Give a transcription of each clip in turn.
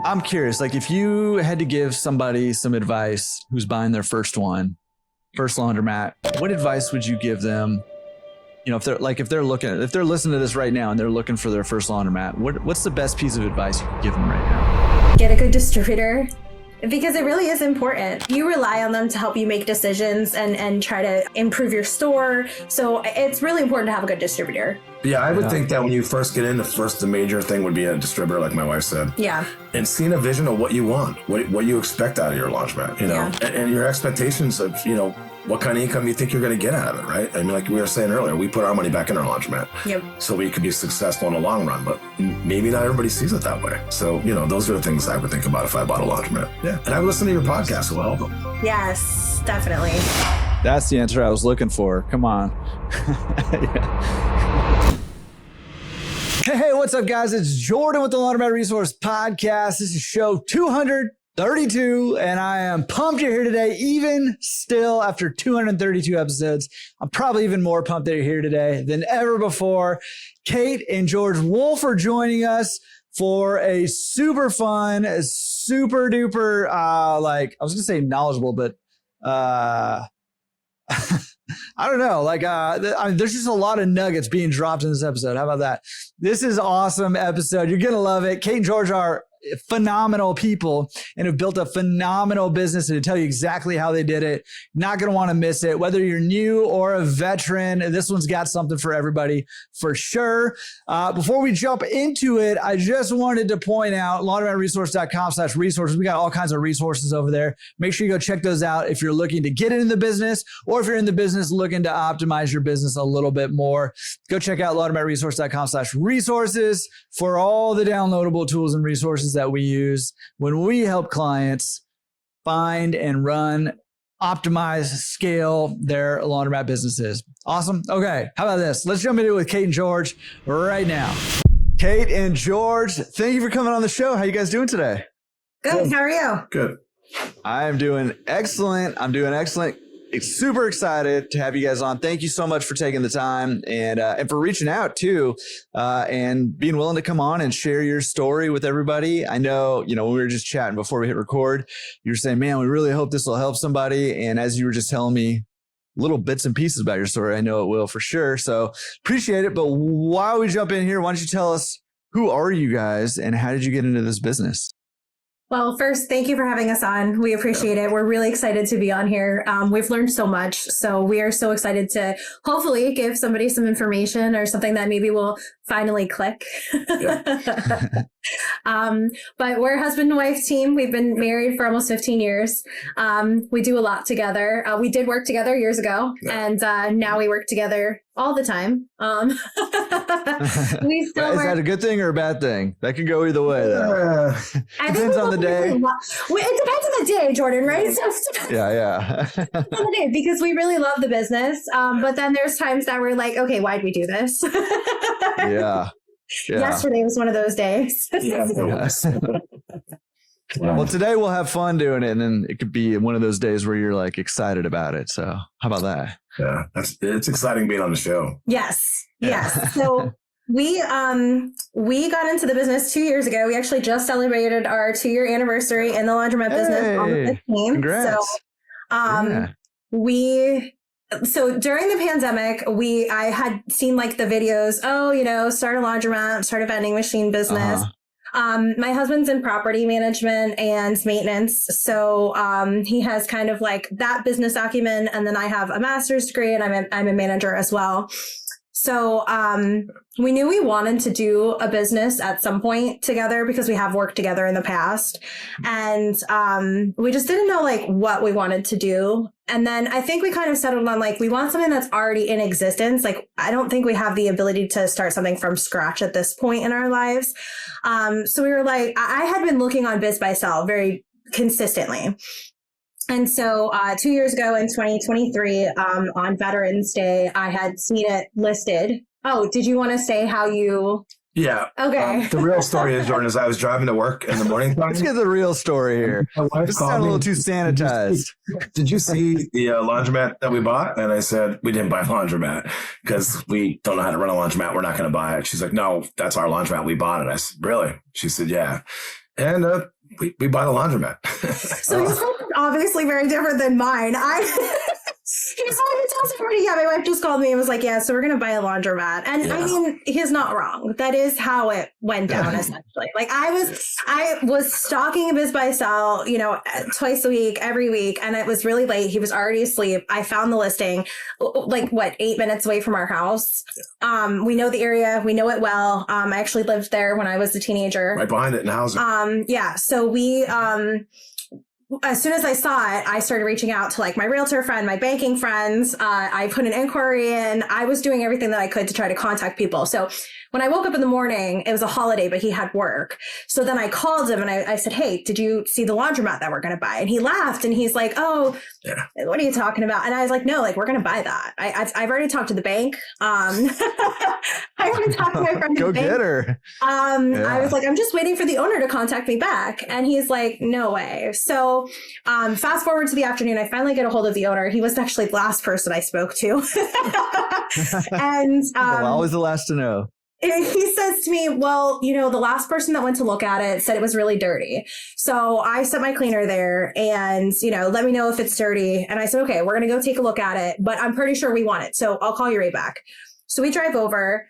I'm curious, like if you had to give somebody some advice who's buying their first laundromat, what advice would you give them? You know, if they're listening to this right now and they're looking for their first laundromat, what's the best piece of advice you could give them right now? Get a good distributor, because it really is important. You rely on them to help you make decisions and try to improve your store. So it's really important to have a good distributor. Yeah, I would think that when you first get in, the major thing would be a distributor, like my wife said. Yeah. And seeing a vision of what you want, what you expect out of your laundromat, you know, and your expectations of, you know, what kind of income you think you're going to get out of it, right? I mean, like we were saying earlier, we put our money back in our laundromat. Yep. So we could be successful in the long run, but maybe not everybody sees it that way. So, you know, those are the things I would think about if I bought a laundromat. Yeah. And I would listen to your podcast. It will help them. Yes, definitely. That's the answer I was looking for. Come on. Yeah. Hey, what's up, guys? It's Jordan with the Laundromat Resource Podcast. This is show 232, and I am pumped you're here today, even still after 232 episodes. I'm probably even more pumped that you're here today than ever before. Kate and George Wolfe are joining us for a super fun, super duper, I was going to say knowledgeable, but I don't know. There's just a lot of nuggets being dropped in this episode. How about that? This is an awesome episode. You're going to love it. Kate and George are phenomenal people and have built a phenomenal business, and to tell you exactly how they did it, not going to want to miss it. Whether you're new or a veteran, this one's got something for everybody for sure. Before we jump into it, I just wanted to point out laundromatresource.com/resources. We got all kinds of resources over there. Make sure you go check those out if you're looking to get into the business, or if you're in the business looking to optimize your business a little bit more. Go check out laundromatresource.com/resources for all the downloadable tools and resources that we use when we help clients find and run, optimize, scale their laundromat businesses. Awesome. Okay. How about this? Let's jump into it with Kate and George right now. Kate and George, thank you for coming on the show. How you guys doing today? Good. How are you? Good. I am doing excellent. Super excited to have you guys on. Thank you so much for taking the time and for reaching out too, and being willing to come on and share your story with everybody. I know, when we were just chatting before we hit record, you were saying, man, we really hope this will help somebody. And as you were just telling me little bits and pieces about your story, I know it will for sure. So appreciate it. But while we jump in here, why don't you tell us, who are you guys and how did you get into this business? Well, first, thank you for having us on. We appreciate it. We're really excited to be on here. We've learned so much. So we are so excited to hopefully give somebody some information or something that maybe will finally click. Yeah. But we're a husband and wife team. We've been married for almost 15 years. We do a lot together. We did work together years ago, and now we work together all the time. We still Is that a good thing or a bad thing? That could go either way, though. Depends on the day. It depends on the day, Jordan, right? Yeah. Depends on the day, because we really love the business. But then there's times that we're like, okay, why'd we do this? Yeah. Yesterday was one of those days. Well, today we'll have fun doing it, and then it could be one of those days where you're like excited about it. So how about that? Yeah, it's exciting being on the show. Yes. So we got into the business 2 years ago. We actually just celebrated our 2-year anniversary in the laundromat business on the 15th. Congrats. So during the pandemic, I had seen like the videos, start a laundromat, start a vending machine business. My husband's in property management and maintenance. So he has kind of like that business acumen. And then I have a master's degree and I'm a manager as well. So we knew we wanted to do a business at some point together because we have worked together in the past. And we just didn't know like what we wanted to do. And then I think we kind of settled on like, we want something that's already in existence. Like, I don't think we have the ability to start something from scratch at this point in our lives. So we were like, I had been looking on Biz Buy Sell very consistently. And so 2 years ago in 2023, on Veterans Day, I had seen it listed. Oh, did you want to say how you... Yeah. Okay. The real story is, Jordan, is I was driving to work in the morning. Let's get the real story here. This sounds a little too sanitized. Did you see the laundromat that we bought? And I said, we didn't buy a laundromat because we don't know how to run a laundromat. We're not going to buy it. She's like, no, that's our laundromat. We bought it. I said, really? She said, yeah. And we buy the laundromat. So he's obviously very different than mine. He's like, it tells everybody, yeah, my wife just called me and was like, yeah, so we're going to buy a laundromat. And I mean, he's not wrong. That is how it went down, essentially. Like I was stalking Biz Buy Sell, twice a week, every week. And it was really late. He was already asleep. I found the listing, 8 minutes away from our house. We know the area. We know it well. I actually lived there when I was a teenager. Right behind it in housing. Yeah. So we, as soon as I saw it, I started reaching out to like my realtor friend, my banking friends. I put an inquiry in. I was doing everything that I could to try to contact people. So when I woke up in the morning, it was a holiday, but he had work. So then I called him and I said, hey, did you see the laundromat that we're going to buy? And he laughed and he's like, oh, what are you talking about? And I was like, no, like we're going to buy that. I've already talked to the bank. I already talked to my friend. Go get her. I was like, I'm just waiting for the owner to contact me back. And he's like, no way. So fast forward to the afternoon, I finally get a hold of the owner. He was actually the last person I spoke to. And always the last to know. He says to me, well, the last person that went to look at it said it was really dirty. So I sent my cleaner there and, let me know if it's dirty. And I said, okay, we're going to go take a look at it, but I'm pretty sure we want it. So I'll call you right back. So we drive over.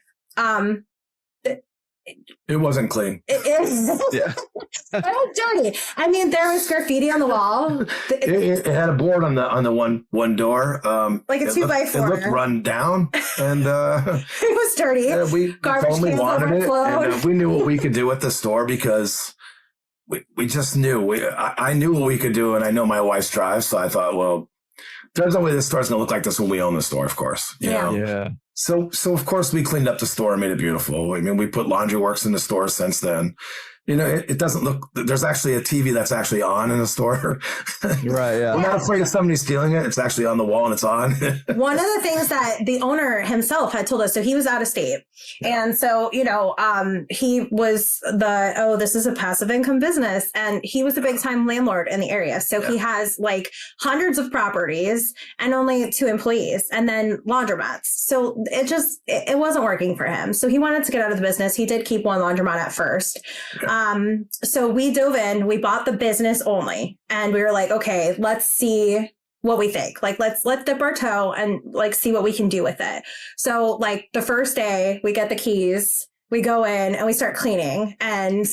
It wasn't clean. It was dirty. I mean, there was graffiti on the wall. It had a board on the one door. Like a 2x4. It looked run down, and it was dirty. We totally wanted it, and we knew what we could do at the store because we just knew. I knew what we could do, and I know my wife's drive, so I thought, well, there's no way this store's gonna look like this when we own the store, of course. You know? Yeah. So of course we cleaned up the store and made it beautiful. I mean, we put Laundry Works in the store since then. It doesn't look, there's actually a TV that's actually on in the store. Right, yeah. We're not afraid of somebody stealing it. It's actually on the wall and it's on. One of the things that the owner himself had told us, so he was out of state. And so, he was this is a passive income business. And he was a big time landlord in the area. So he has like hundreds of properties and only 2 employees and then laundromats. So it wasn't working for him. So he wanted to get out of the business. He did keep one laundromat at first. So we dove in, we bought the business only, and we were like, okay, let's see what we think. Like, let's dip our toe and like see what we can do with it. So like the first day we get the keys, we go in and we start cleaning and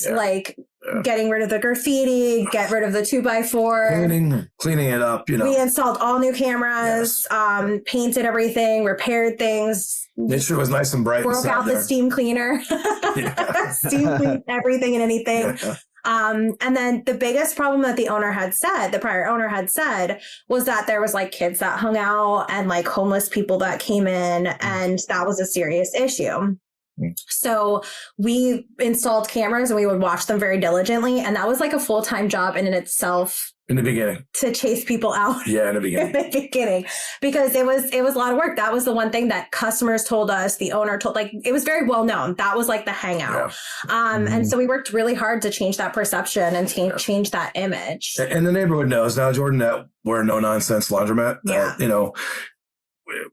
getting rid of the graffiti, get rid of the 2x4, cleaning it up. We installed all new cameras, painted everything, repaired things. Made sure it was nice and bright. Broke out the steam cleaner, steam cleaned everything and anything. Yeah. And then the biggest problem that the prior owner had said, was that there was like kids that hung out and like homeless people that came in, and that was a serious issue. So we installed cameras and we would watch them very diligently. And that was like a full-time job in itself. In the beginning. To chase people out. Yeah, in the beginning. In the beginning. Because it was a lot of work. That was the one thing that customers told us, the owner told, like, it was very well known. That was like the hangout. Yeah. And so we worked really hard to change that perception and change that image. And the neighborhood knows now, Jordan, that we're a no-nonsense laundromat. Yeah.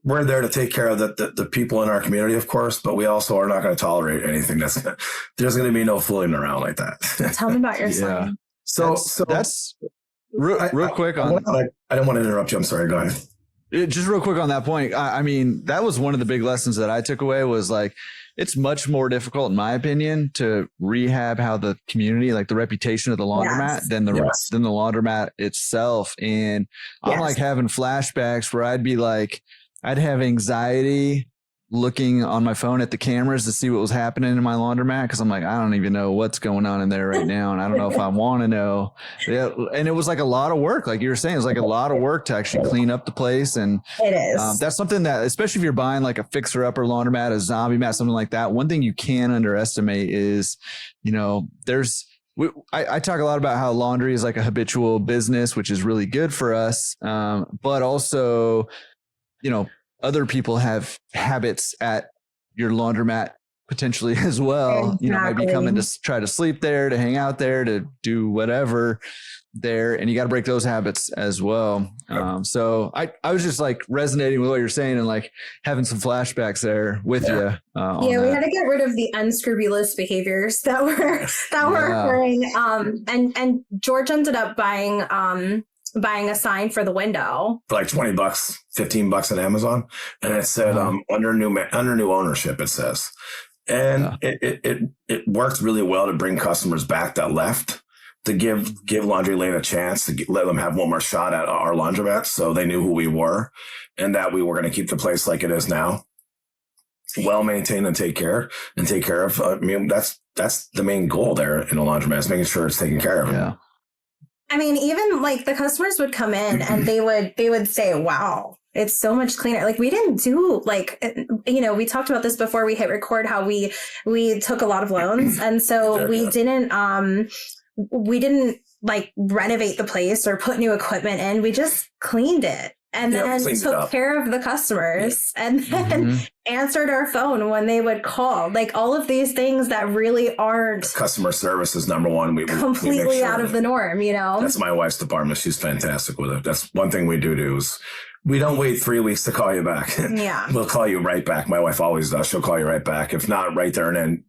We're there to take care of the people in our community, of course, but we also are not going to tolerate anything there's going to be no fooling around like that. Tell me about your son. So that's real quick on. I don't want to interrupt you. I'm sorry. Go ahead. Just real quick on that point. I mean, that was one of the big lessons that I took away was like, it's much more difficult, in my opinion, to rehab how the community, like the reputation of the laundromat than the laundromat itself. And I'm like having flashbacks where I'd have anxiety looking on my phone at the cameras to see what was happening in my laundromat. Cause I'm like, I don't even know what's going on in there right now. And I don't know if I want to know. Yeah. And it was like a lot of work. Like you were saying, it's like a lot of work to actually clean up the place. And it is. That's something that, especially if you're buying like a fixer upper laundromat, a zombie mat, something like that. One thing you can't underestimate is, I talk a lot about how laundry is like a habitual business, which is really good for us. But also, other people have habits at your laundromat potentially as well. Exactly. You know, might be coming to try to sleep there, to hang out there, to do whatever there. And you got to break those habits as well. So I was just like resonating with what you're saying and like having some flashbacks there with you. We had to get rid of the unscrupulous behaviors that were occurring. And George ended up buying a sign for the window for like $20, $15 on Amazon. And it said, under new ownership, it says, and it worked really well to bring customers back that left, to give Laundry Lane a chance to let them have one more shot at our laundromat. So they knew who we were and that we were going to keep the place like it is now, well maintained and take care of. I mean, that's the main goal there in a laundromat, is making sure it's taken care of. Yeah. I mean, even like the customers would come in and they would say, wow, it's so much cleaner. Like we didn't do like, you know, we talked about this before we hit record, how we took a lot of loans. And so we didn't like renovate the place or put new equipment in. We just cleaned it. And then took care of the customers and then answered our phone when they would call. Like all of these things that really aren't. Customer service is number one. We completely out of the norm, you know? That's my wife's department. She's fantastic with it. That's one thing we do is we don't wait 3 weeks to call you back. Yeah. We'll call you right back. My wife always does. She'll call you right back. If not right there and then,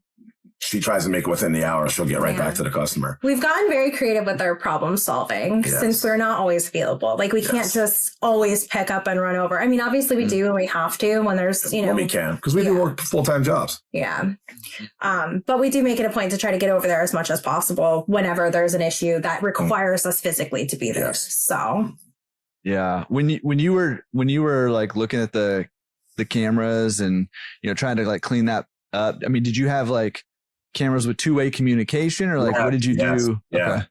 she tries to make it within the hour. She'll get right back to the customer. We've gotten very creative with our problem solving since we're not always available. Like we can't just always pick up and run over. I mean, obviously we do when we have to, when there's, you know. When we can, because we do work full-time jobs. Yeah. But we do make it a point to try to get over there as much as possible whenever there's an issue that requires us physically to be there. Yes. So. Yeah. When you were like looking at the cameras and, you know, trying to like clean that up, I mean, did you have like cameras with two-way communication or like what did you do? Yeah.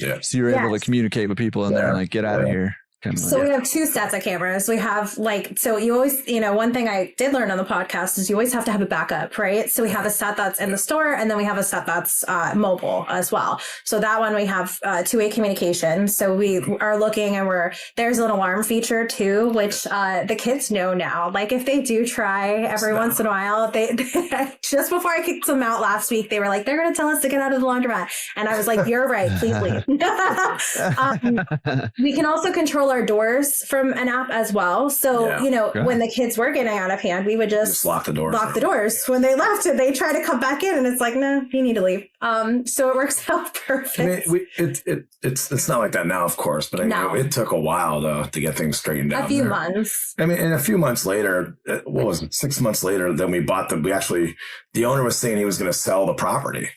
Okay. So you were able to communicate with people in there and like get out of here. So we have 2 sets of cameras. We have like, so you always, you know, one thing I did learn on the podcast is you always have to have a backup, right? So we have a set that's in the store and then we have a set that's mobile as well. So that one we have two-way communication. So we are looking and there's an alarm feature too, which the kids know now. Like if they do try every once in a while, they just before I kicked them out last week, they were like, they're going to tell us to get out of the laundromat. And I was like, you're right, please leave. We can also control our doors from an app as well. So, you know, when the kids were getting out of hand, we would just lock the doors. When they left and they try to come back in and it's like, no, you need to leave. So it works out perfect. I mean, it's not like that now, of course, but it took a while though to get things straightened out. A few months. I mean, and a few months later, what was it? 6 months later, then we bought the owner was saying he was going to sell the property.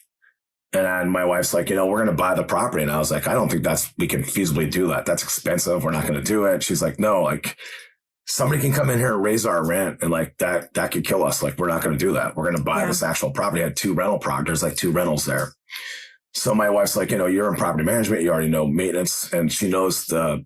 And my wife's like, you know, we're going to buy the property. And I was like, I don't think we can feasibly do that. That's expensive. We're not going to do it. She's like, no, like somebody can come in here and raise our rent. And like that could kill us. Like, we're not going to do that. We're going to buy this actual property. I had 2 rental properties. There's like 2 rentals there. So my wife's like, you know, you're in property management. You already know maintenance. And she knows the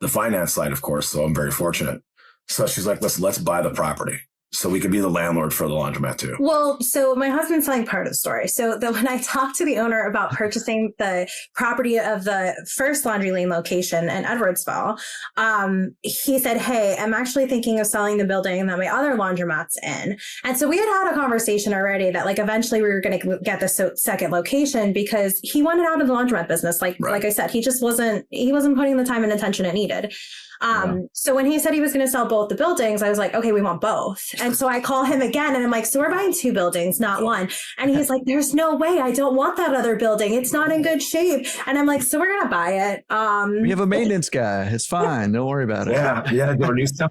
finance side, of course. So I'm very fortunate. So she's like, listen, let's buy the property. So we could be the landlord for the laundromat too. Well, so my husband's telling part of the story. So when I talked to the owner about purchasing the property of the first Laundry Lane location in Edwardsville, he said, hey, I'm actually thinking of selling the building that my other laundromat's in. And so we had a conversation already that like eventually we were going to get the second location because he wanted out of the laundromat business. Like I said, he wasn't putting the time and attention it needed. So when he said he was going to sell both the buildings, I was like, okay, we want both. And so I call him again and I'm like, so we're buying 2 buildings, not 1. And he's like, there's no way. I don't want that other building. It's not in good shape. And I'm like, so we're going to buy it. We have a maintenance guy. It's fine. Don't worry about it. Yeah. Go new stuff.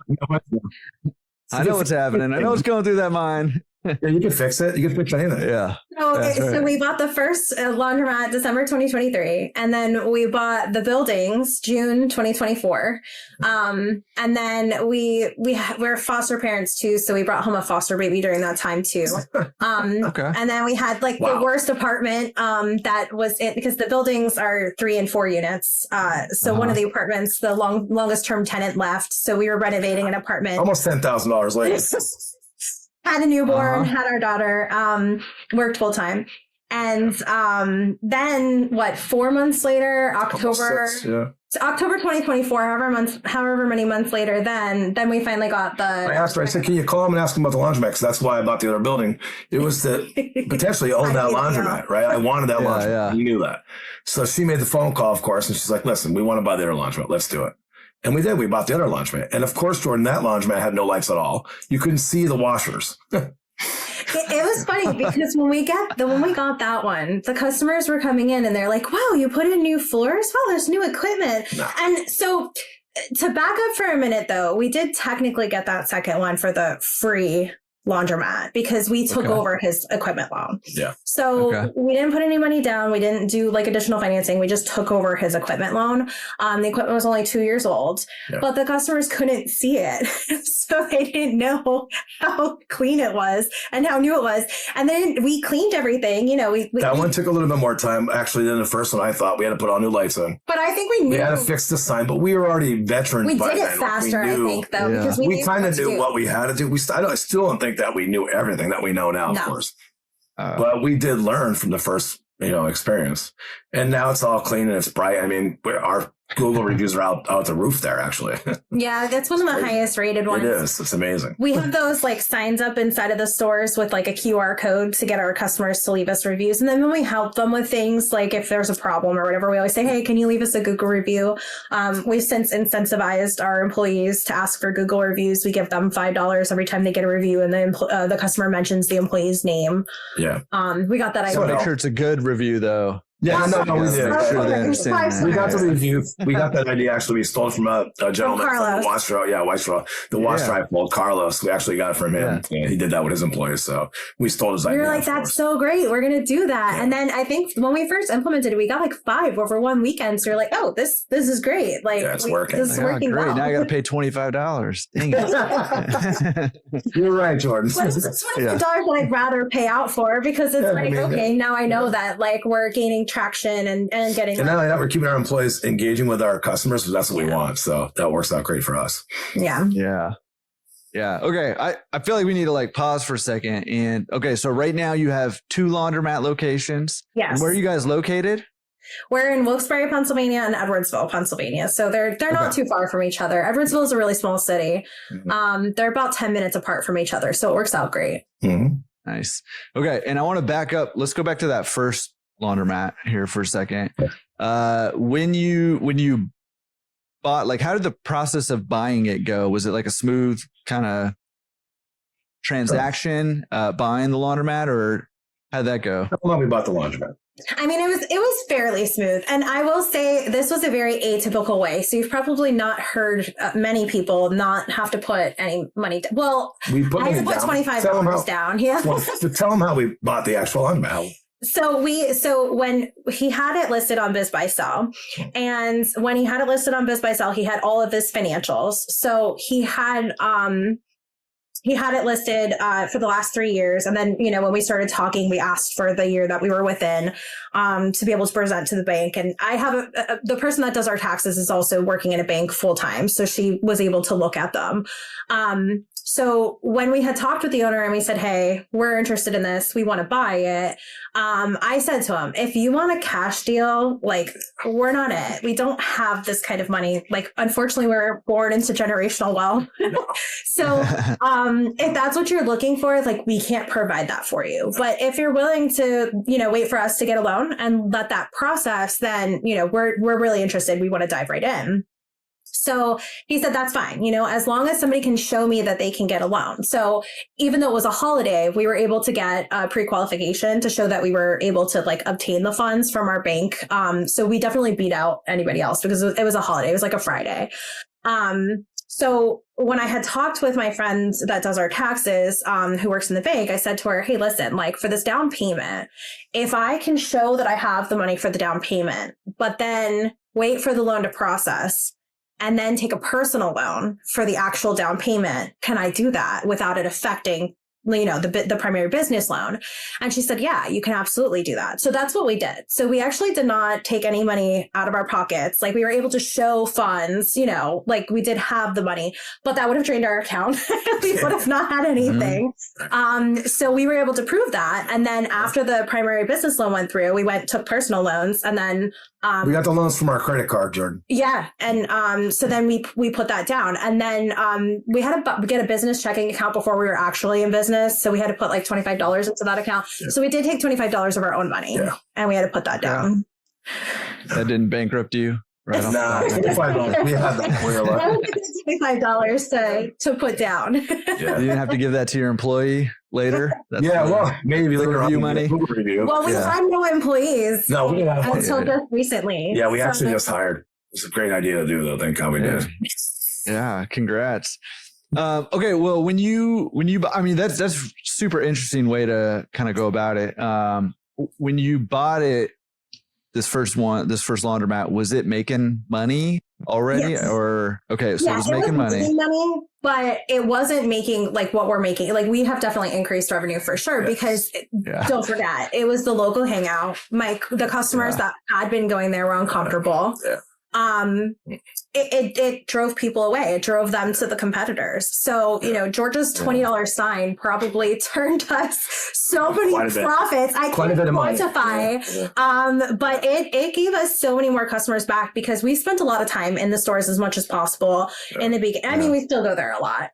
I know what's happening. I know what's going through that mind. Yeah, you can fix it. You can fix anything. Yeah. So we bought the first laundromat December 2023, and then we bought the buildings June 2024. And then we're foster parents too, so we brought home a foster baby during that time too. And then we had like the worst apartment that was it because the buildings are 3 and 4 units. So one of the apartments, the longest term tenant left, so we were renovating an apartment. Almost $10,000 later. Had a newborn, had our daughter, worked full time. And then 4 months later, October 2024, however many months later, then we finally got the. I asked her, I said, can you call him and ask him about the laundromat? Because that's why I bought the other building. It was to potentially own that laundromat, right? I wanted that laundromat. Yeah. You knew that. So she made the phone call, of course, and she's like, listen, we want to buy the other laundromat. Let's do it. And we did. We bought the other laundromat. And of course, Jordan, that laundromat had no lights at all. You couldn't see the washers. It was funny because when we got that one, the customers were coming in and they're like, wow, you put in new floors? Wow, there's new equipment. No. And so to back up for a minute, though, we did technically get that second one for the free laundromat because we took over his equipment loan. Yeah. So we didn't put any money down. We didn't do like additional financing. We just took over his equipment loan. The equipment was only 2 years old, but the customers couldn't see it. So they didn't know how clean it was and how new it was. And then we cleaned everything, that one took a little bit more time actually than the first one. I thought we had to put all new lights in. But I think we knew. We had to fix the sign, but we were already veterans. We did it faster, I think, though, because we kind of knew what we had to do. I still don't think that we knew everything that we know now, of course. But we did learn from the first, experience. And now it's all clean and it's bright. I mean, our Google reviews are out the roof there, actually. Yeah, that's one of the highest rated ones. It is. It's amazing. We have those like signs up inside of the stores with like a QR code to get our customers to leave us reviews. And then when we help them with things like if there's a problem or whatever, we always say, hey, can you leave us a Google review? We've since incentivized our employees to ask for Google reviews. We give them $5 every time they get a review and the customer mentions the employee's name. Yeah. We got that idea. So make sure it's a good review, though. Yeah, no, we did. Sure they understand that. We got the review. We got that idea. Actually, we stole it from a gentleman from the wash dry. Yeah, the wash dry called Carlos. We actually got it from him. Yeah. He did that with his employees. So we stole his idea. We were like, that's so great. We're going to do that. Yeah. And then I think when we first implemented it, we got like 5 over one weekend. So we're like, oh, this is great. Like, it's working. This is working great. well. Now I got to pay $25. Dang it. You're right, Jordan. But it's $25 that I'd rather pay out for because it's okay, now I know that like we're gaining traction and getting. And not only that, we're keeping our employees engaging with our customers because that's what we want. So that works out great for us. Yeah. Yeah. Yeah. Okay. I feel like we need to like pause for a second. And okay, so right now you have 2 laundromat locations. Yes. And where are you guys located? We're in Wilkes-Barre, Pennsylvania and Edwardsville, Pennsylvania. So they're not too far from each other. Edwardsville is a really small city. Mm-hmm. They're about 10 minutes apart from each other. So it works out great. Mm-hmm. Nice. Okay. And I want to back up. Let's go back to that first laundromat here for a second. When you bought, like, how did the process of buying it go? Was it like a smooth kind of transaction, buying the laundromat, or how'd that go? How long we bought the laundromat? I mean, it was fairly smooth. And I will say this was a very atypical way. So you've probably not heard many people not have to put any money down. Well, I had to put $25 down. Yeah. Well, so tell them how we bought the actual laundromat. So when he had it listed on Biz Buy Sell, and when he had it listed on Biz Buy Sell, he had all of his financials. So he had it listed for the last 3 years. And then, when we started talking, we asked for the year that we were within to be able to present to the bank. And I have the person that does our taxes is also working in a bank full time. So she was able to look at them. So when we had talked with the owner and we said, hey, we're interested in this, we want to buy it. I said to him, if you want a cash deal, like, we're not it. We don't have this kind of money. Like, unfortunately, we're born into generational wealth. So if that's what you're looking for, like, we can't provide that for you. But if you're willing to, wait for us to get a loan and let that process, then, we're really interested. We want to dive right in. So he said, that's fine. As long as somebody can show me that they can get a loan. So even though it was a holiday, we were able to get a pre-qualification to show that we were able to like obtain the funds from our bank. So we definitely beat out anybody else because it was a holiday. It was like a Friday. So when I had talked with my friend that does our taxes, who works in the bank, I said to her, hey, listen, like, for this down payment, if I can show that I have the money for the down payment, but then wait for the loan to process and then take a personal loan for the actual down payment, can I do that without it affecting the primary business loan. And she said, yeah, you can absolutely do that. So that's what we did. So we actually did not take any money out of our pockets. Like we were able to show funds, like we did have the money, but that would have drained our account. We would have not had anything. So we were able to prove that. And then after the primary business loan went through, we took personal loans, and then we got the loans from our credit card, Jordan. Yeah. And so then we put that down, and then we had to get a business checking account before we were actually in business. So we had to put like $25 into that account. Yeah. So we did take $25 of our own money, and we had to put that down. That didn't bankrupt you? Right. No, $25. We had that. $25 to put down. You didn't have to give that to your employee later? Maybe later review money. Well, we had no employees until just recently. Yeah, we actually just hired. It's a great idea to do, though. Thank God we did. Yeah, congrats. Okay, well, when you, I mean, that's super interesting way to kind of go about it. When you bought it, this first laundromat, was it making money already? Yes. Or okay, so it was making money, but it wasn't making like what we're making. Like we have definitely increased revenue for sure, because don't forget, it was the local hangout. The customers that had been going there were uncomfortable. It drove people away. It drove them to the competitors. So, Georgia's $20 sign probably turned us so many profits. I can't quantify. But it gave us so many more customers back, because we spent a lot of time in the stores as much as possible in the beginning. I mean, we still go there a lot.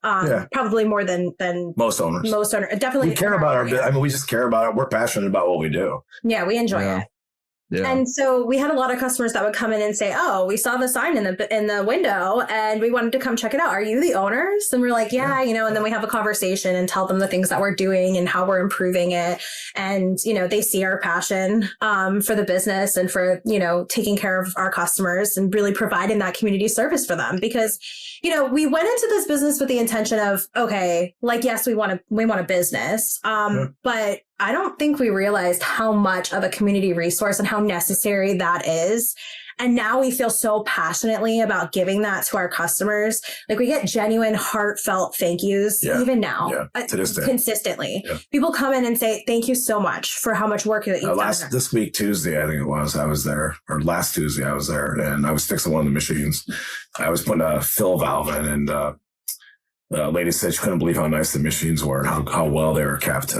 Probably more than most owners. Definitely. We care about we just care about it. We're passionate about what we do. Yeah, we enjoy it. Yeah. And so we had a lot of customers that would come in and say, "Oh, we saw the sign in the window and we wanted to come check it out. Are you the owners?" And we're like, "Yeah, and then we have a conversation and tell them the things that we're doing and how we're improving it. And, they see our passion for the business and for, taking care of our customers and really providing that community service for them, because, we went into this business with the intention of, okay, like, yes, we want a business. But I don't think we realized how much of a community resource and how necessary that is. And now we feel so passionately about giving that to our customers. Like we get genuine, heartfelt thank yous even now, to this day. Consistently. Yeah. People come in and say, "Thank you so much for how much work that you've done." This week, Tuesday, I think it was, I was there, or last Tuesday I was there, and I was fixing one of the machines. I was putting a fill valve in, and the lady said she couldn't believe how nice the machines were and how well they were kept.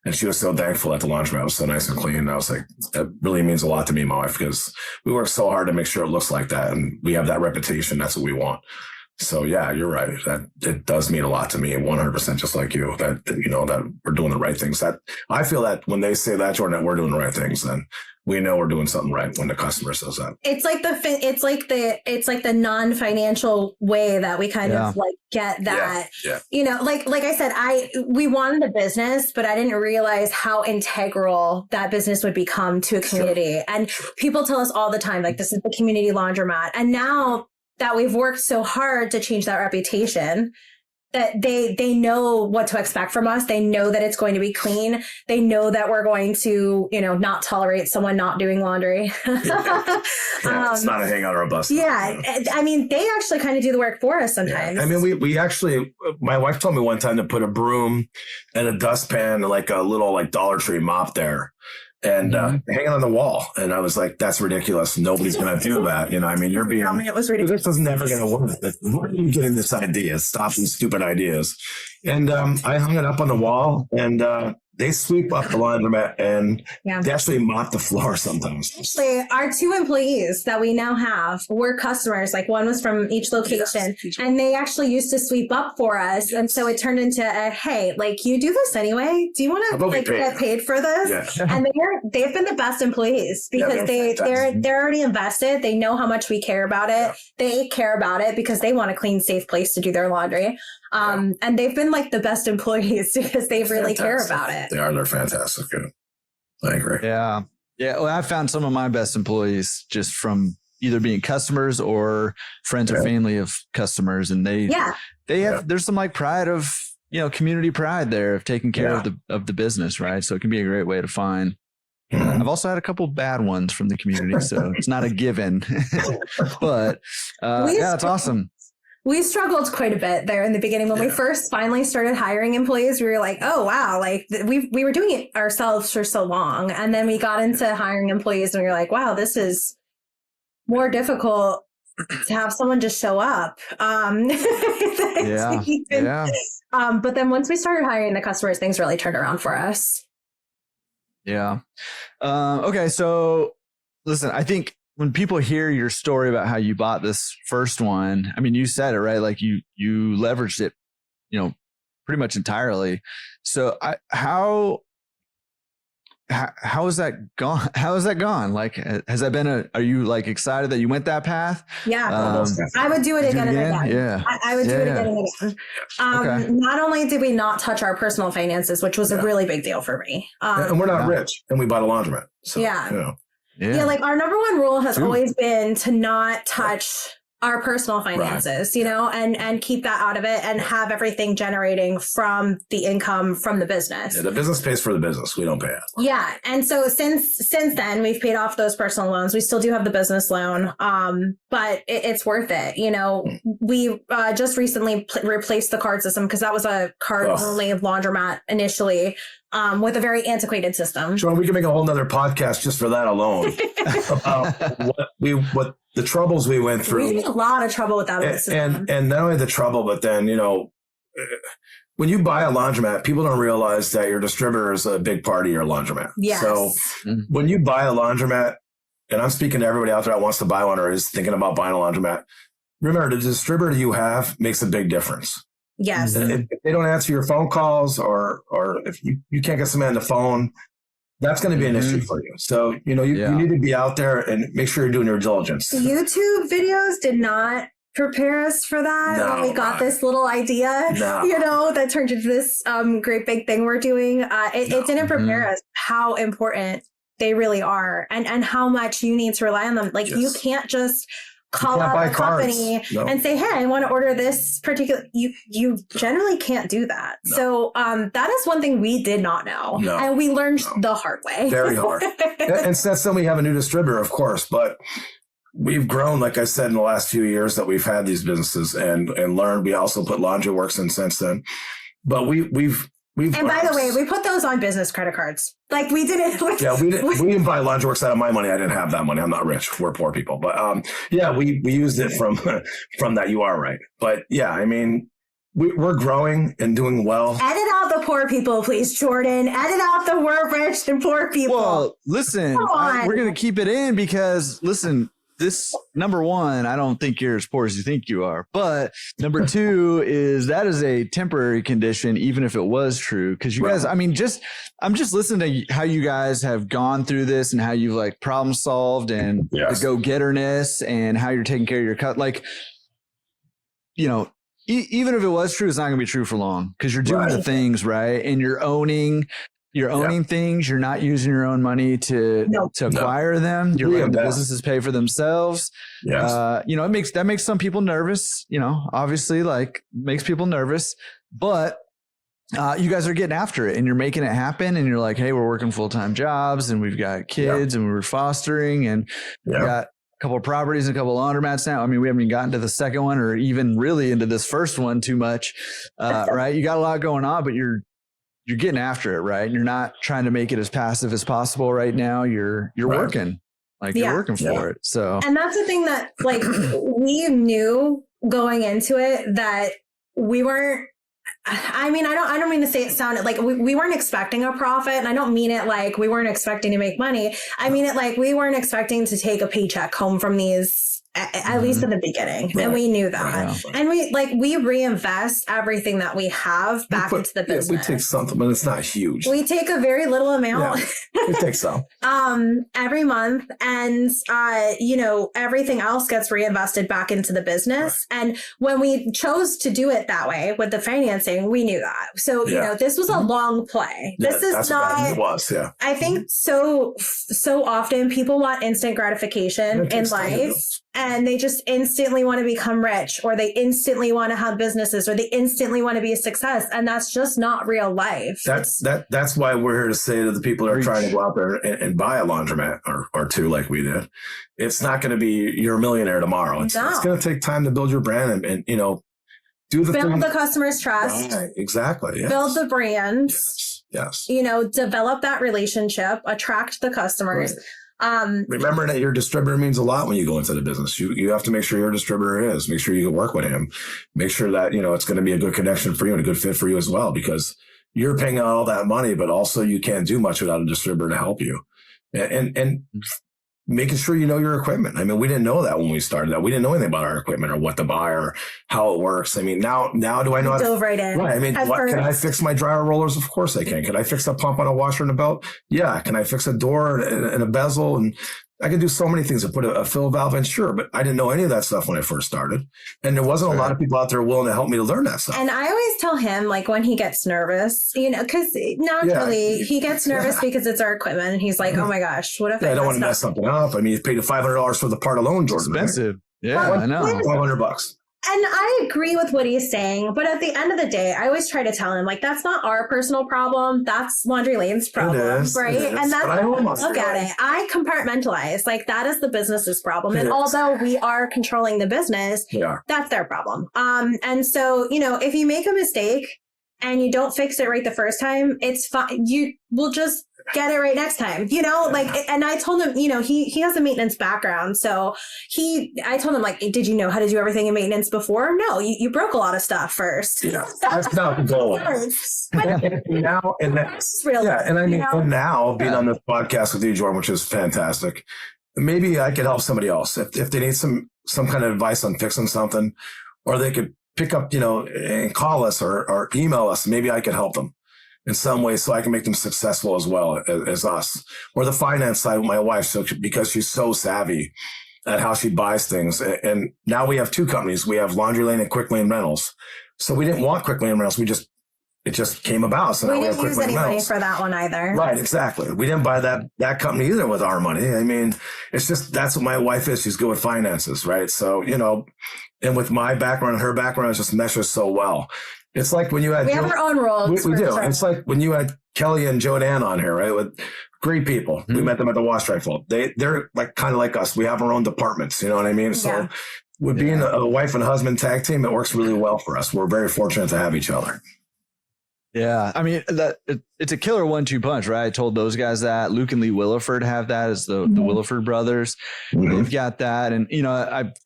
And she was so thankful that the laundromat was so nice and clean. And I was like, that really means a lot to me, my wife, because we work so hard to make sure it looks like that. And we have that reputation. That's what we want. So yeah, you're right. That it does mean a lot to me, 100%, just like you, that we're doing the right things. That I feel that when they say that, Jordan, that we're doing the right things, then we know we're doing something right when the customer says that. It's like the non-financial way that we kind of like get that, like I said, we wanted a business, but I didn't realize how integral that business would become to a community. Sure. And people tell us all the time, like, this is the community laundromat. And now that we've worked so hard to change that reputation, that they know what to expect from us. They know that it's going to be clean. They know that we're going to, not tolerate someone not doing laundry. It's not a hangout or a bus. Yeah. I mean, they actually kind of do the work for us sometimes. Yeah. I mean, we actually, my wife told me one time to put a broom and a dustpan, like a little like Dollar Tree mop there, and hanging on the wall. And I was like, that's ridiculous. Nobody's going to do that. You're being, it was ridiculous. This is never going to work. Where are you getting this idea? Stop these stupid ideas. And I hung it up on the wall, and they sweep up the laundromat and they actually mop the floor sometimes. Actually, our 2 employees that we now have were customers. Like one was from each location, and they actually used to sweep up for us. And so it turned into hey, like, you do this anyway. Do you want to get paid for this? Yeah. And they've been the best employees, because they're already invested. They know how much we care about it. Yeah. They care about it because they want a clean, safe place to do their laundry. And they've been like the best employees because they really care about it. They're fantastic. I agree. Yeah. Yeah. Well, I found some of my best employees just from either being customers or friends or family of customers. And they have, there's some like pride of, community pride there of taking care of the business. Right. So it can be a great way to find. I've also had a couple bad ones from the community, so it's not a given, but it's awesome. We struggled quite a bit there in the beginning when we first finally started hiring employees. We were like, oh, wow, like we were doing it ourselves for so long. And then we got into hiring employees and we were like, wow, this is more difficult to have someone just show up. But then once we started hiring the customers, things really turned around for us. Yeah. Okay. So listen, I think when people hear your story about how you bought this first one, I mean, you said it, right? Like you leveraged it, pretty much entirely. So how has that gone? How has that gone? Like, has that been are you like excited that you went that path? Yeah. I would do it again and again. Yeah. I would do it again and again. Okay. Not only did we not touch our personal finances, which was a really big deal for me. And we're not rich, and we bought a laundromat. So, Yeah, like our number one rule has always been to not touch our personal finances, and keep that out of it and have everything generating from the income from the business. Yeah, the business pays for the business. We don't pay it. Yeah. And so since then, we've paid off those personal loans. We still do have the business loan, but it's worth it. We just recently replaced the card system because that was a card-only laundromat initially. With a very antiquated system. Sean, we can make a whole nother podcast just for that alone about what the troubles we went through. We had a lot of trouble with that system. And not only the trouble, but then, when you buy a laundromat, people don't realize that your distributor is a big part of your laundromat. Yes. So when you buy a laundromat, and I'm speaking to everybody out there that wants to buy one or is thinking about buying a laundromat, remember the distributor you have makes a big difference. Yes. If they don't answer your phone calls or if you can't get somebody on the phone, that's going to be an issue for you. So, you need to be out there and make sure you're doing your diligence. YouTube videos did not prepare us for that when we got this little idea, that turned into this great big thing we're doing. It didn't prepare us how important they really are and how much you need to rely on them. Like you can't just call out a company and say, hey, I want to order this particular, you generally can't do that. No. So that is one thing we did not know. No. And we learned the hard way. Very hard. And since then we have a new distributor, of course, but we've grown, like I said, in the last few years that we've had these businesses and learned. We also put Laundry Works in since then, but we've and by the way, we put those on business credit cards. Like we didn't. We didn't buy Laundry Works out of my money. I didn't have that money. I'm not rich. We're poor people. But we used it from that. You are right. But yeah, I mean, we're growing and doing well. Edit out the poor people, please, Jordan. Edit out the we're rich and poor people. Well, listen, we're going to keep it in because listen. This number one, I don't think you're as poor as you think you are. But number two is that is a temporary condition, even if it was true. Because you guys, I mean, I'm just listening to how you guys have gone through this and how you've like problem solved and the go-getterness and how you're taking care of your cut. Like, even if it was true, it's not going to be true for long because you're doing the things right and you're owning things. You're not using your own money to acquire them. You're letting the businesses pay for themselves. Yes. That makes some people nervous, obviously like makes people nervous, but you guys are getting after it and you're making it happen. And you're like, hey, we're working full-time jobs and we've got kids and we're fostering and we got a couple of properties and a couple of laundromats now. I mean, we haven't even gotten to the second one or even really into this first one too much. Right. You got a lot going on, but you're getting after it, right? And you're not trying to make it as passive as possible right now. You're working, you're working for it. So, and that's the thing that like we knew going into it that we weren't. I mean, I don't mean to say it sounded like we weren't expecting a profit, and I don't mean it like we weren't expecting to make money. I mean it like we weren't expecting to take a paycheck home from these. At least in the beginning. And we knew that. And we reinvest everything that we have back into the business. We take something, but it's not huge. We take a very little amount. Yeah, we take some. Every month. And, everything else gets reinvested back into the business. Right. And when we chose to do it that way with the financing, we knew that. So, this was a long play. This is not. It was, I think so often people want instant gratification in life. and they just instantly want to become rich, or they instantly want to have businesses, or they instantly want to be a success. And that's just not real life. That's why we're here to say to the people that are trying to go out there and buy a laundromat or two like we did, it's not going to be you're a millionaire tomorrow. It's going to take time to build your brand and do build the customer's trust. Right, exactly. Yes. Build the brand. Yes. Develop that relationship, attract the customers. Right. Remember that your distributor means a lot when you go into the business. You have to make sure your distributor is. Make sure you can work with him. Make sure that, it's going to be a good connection for you and a good fit for you as well, because you're paying out all that money, but also you can't do much without a distributor to help you. And making sure you know your equipment. I mean, we didn't know that when we started that. We didn't know anything about our equipment or what to buy or how it works. I mean, now do I know how to dove right in? Right. I mean, can I fix my dryer rollers? Of course I can. Can I fix a pump on a washer and a belt? Yeah. Can I fix a door and a bezel? And I can do so many things to put a fill valve in. Sure. But I didn't know any of that stuff when I first started. And there wasn't a lot of people out there willing to help me to learn that stuff. And I always tell him, like, when he gets nervous, because naturally he gets nervous because it's our equipment. And he's like, oh my gosh, what if I don't want to mess something up? I mean, you paid $500 for the part alone, Jordan. Expensive. Right? Yeah, I know. $500. And I agree with what he's saying, but at the end of the day, I always try to tell him, like, that's not our personal problem. That's Laundry Lane's problem, right? And that's how I look at it. I compartmentalize, like, that is the business's problem. And although we are controlling the business, that's their problem. And so, if you make a mistake and you don't fix it right the first time, it's fine. You will just get it right next time, and I told him, he has a maintenance background. So I told him, like, did you know how to do everything in maintenance before? No, you broke a lot of stuff first. Yeah. That's not the goal. Now, and I mean, now being on this podcast with you, Jordan, which is fantastic. Maybe I could help somebody else if they need some kind of advice on fixing something, or they could pick up, and call us or email us. Maybe I could help them in some way so I can make them successful as well as us. Or the finance side with my wife, so because she's so savvy at how she buys things. And now we have two companies. We have Laundry Lane and Quick Lane Rentals. So we didn't want Quick Lane Rentals. It just came about. So now we have Quick Lane Rentals. We didn't use any money for that one either. Right, exactly. We didn't buy that company either with our money. I mean, it's just, that's what my wife is. She's good with finances, right? So, and with my background and her background, it just meshes so well. It's like when you had... We have our own roles. We do. Sure. It's like when you had Kelly and Joanne on here, right? With great people. Mm-hmm. We met them at the wash dry floor. They're like kind of like us. We have our own departments. You know what I mean? So with being a wife and husband tag team, it works really well for us. We're very fortunate to have each other. Yeah. I mean, it's a killer 1-2 punch, right? I told those guys that. Luke and Lee Williford have that as the Williford brothers. Mm-hmm. They've got that. And,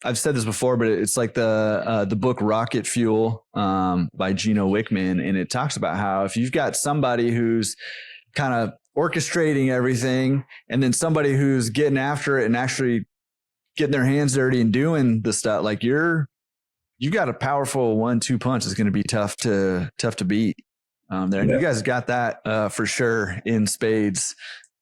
I've said this before, but it's like the book Rocket Fuel by Gino Wickman. And it talks about how if you've got somebody who's kind of orchestrating everything and then somebody who's getting after it and actually getting their hands dirty and doing the stuff, like you've got a powerful 1-2 punch that's going to be tough to beat. There. And you guys got that for sure in spades.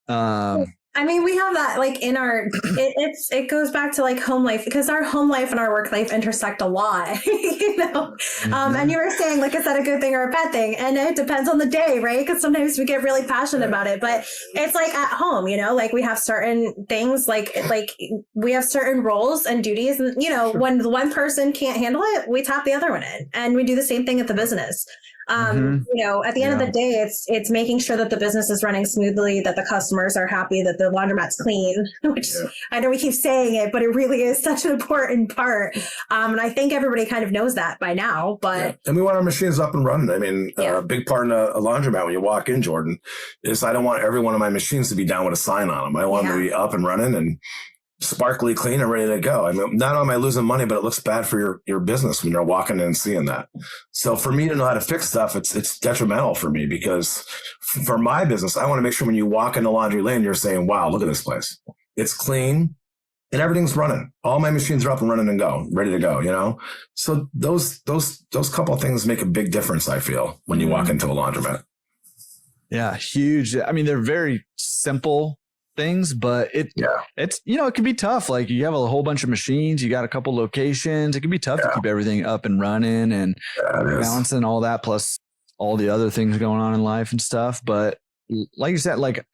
I mean, we have that like in our, it goes back to like home life, because our home life and our work life intersect a lot, and you were saying, like, is that a good thing or a bad thing? And it depends on the day, right? Because sometimes we get really passionate about it, but it's like at home, like we have certain things, like we have certain roles and duties, and when the one person can't handle it, we tap the other one in, and we do the same thing at the business. At the end of the day, it's making sure that the business is running smoothly, that the customers are happy, that the laundromat's clean, which I know we keep saying it, but it really is such an important part. And I think everybody kind of knows that by now, but. And we want our machines up and running. I mean, a big part in a laundromat when you walk in, Jordan, is I don't want every one of my machines to be down with a sign on them. I want them to be up and running and sparkly clean and ready to go. I mean, not only am I losing money, but it looks bad for your business when you're walking in and seeing that. So for me to know how to fix stuff, it's detrimental for me, because for my business, I want to make sure when you walk into Laundry Lane, you're saying, wow, look at this place. It's clean and everything's running. All my machines are up and running and ready to go, So those couple of things make a big difference, I feel, when you walk into a laundromat. Yeah, huge. I mean, they're very simple things, but it's it can be tough. Like you have a whole bunch of machines, you got a couple locations, it can be tough to keep everything up and running and balancing all that, plus all the other things going on in life and stuff. But like you said, like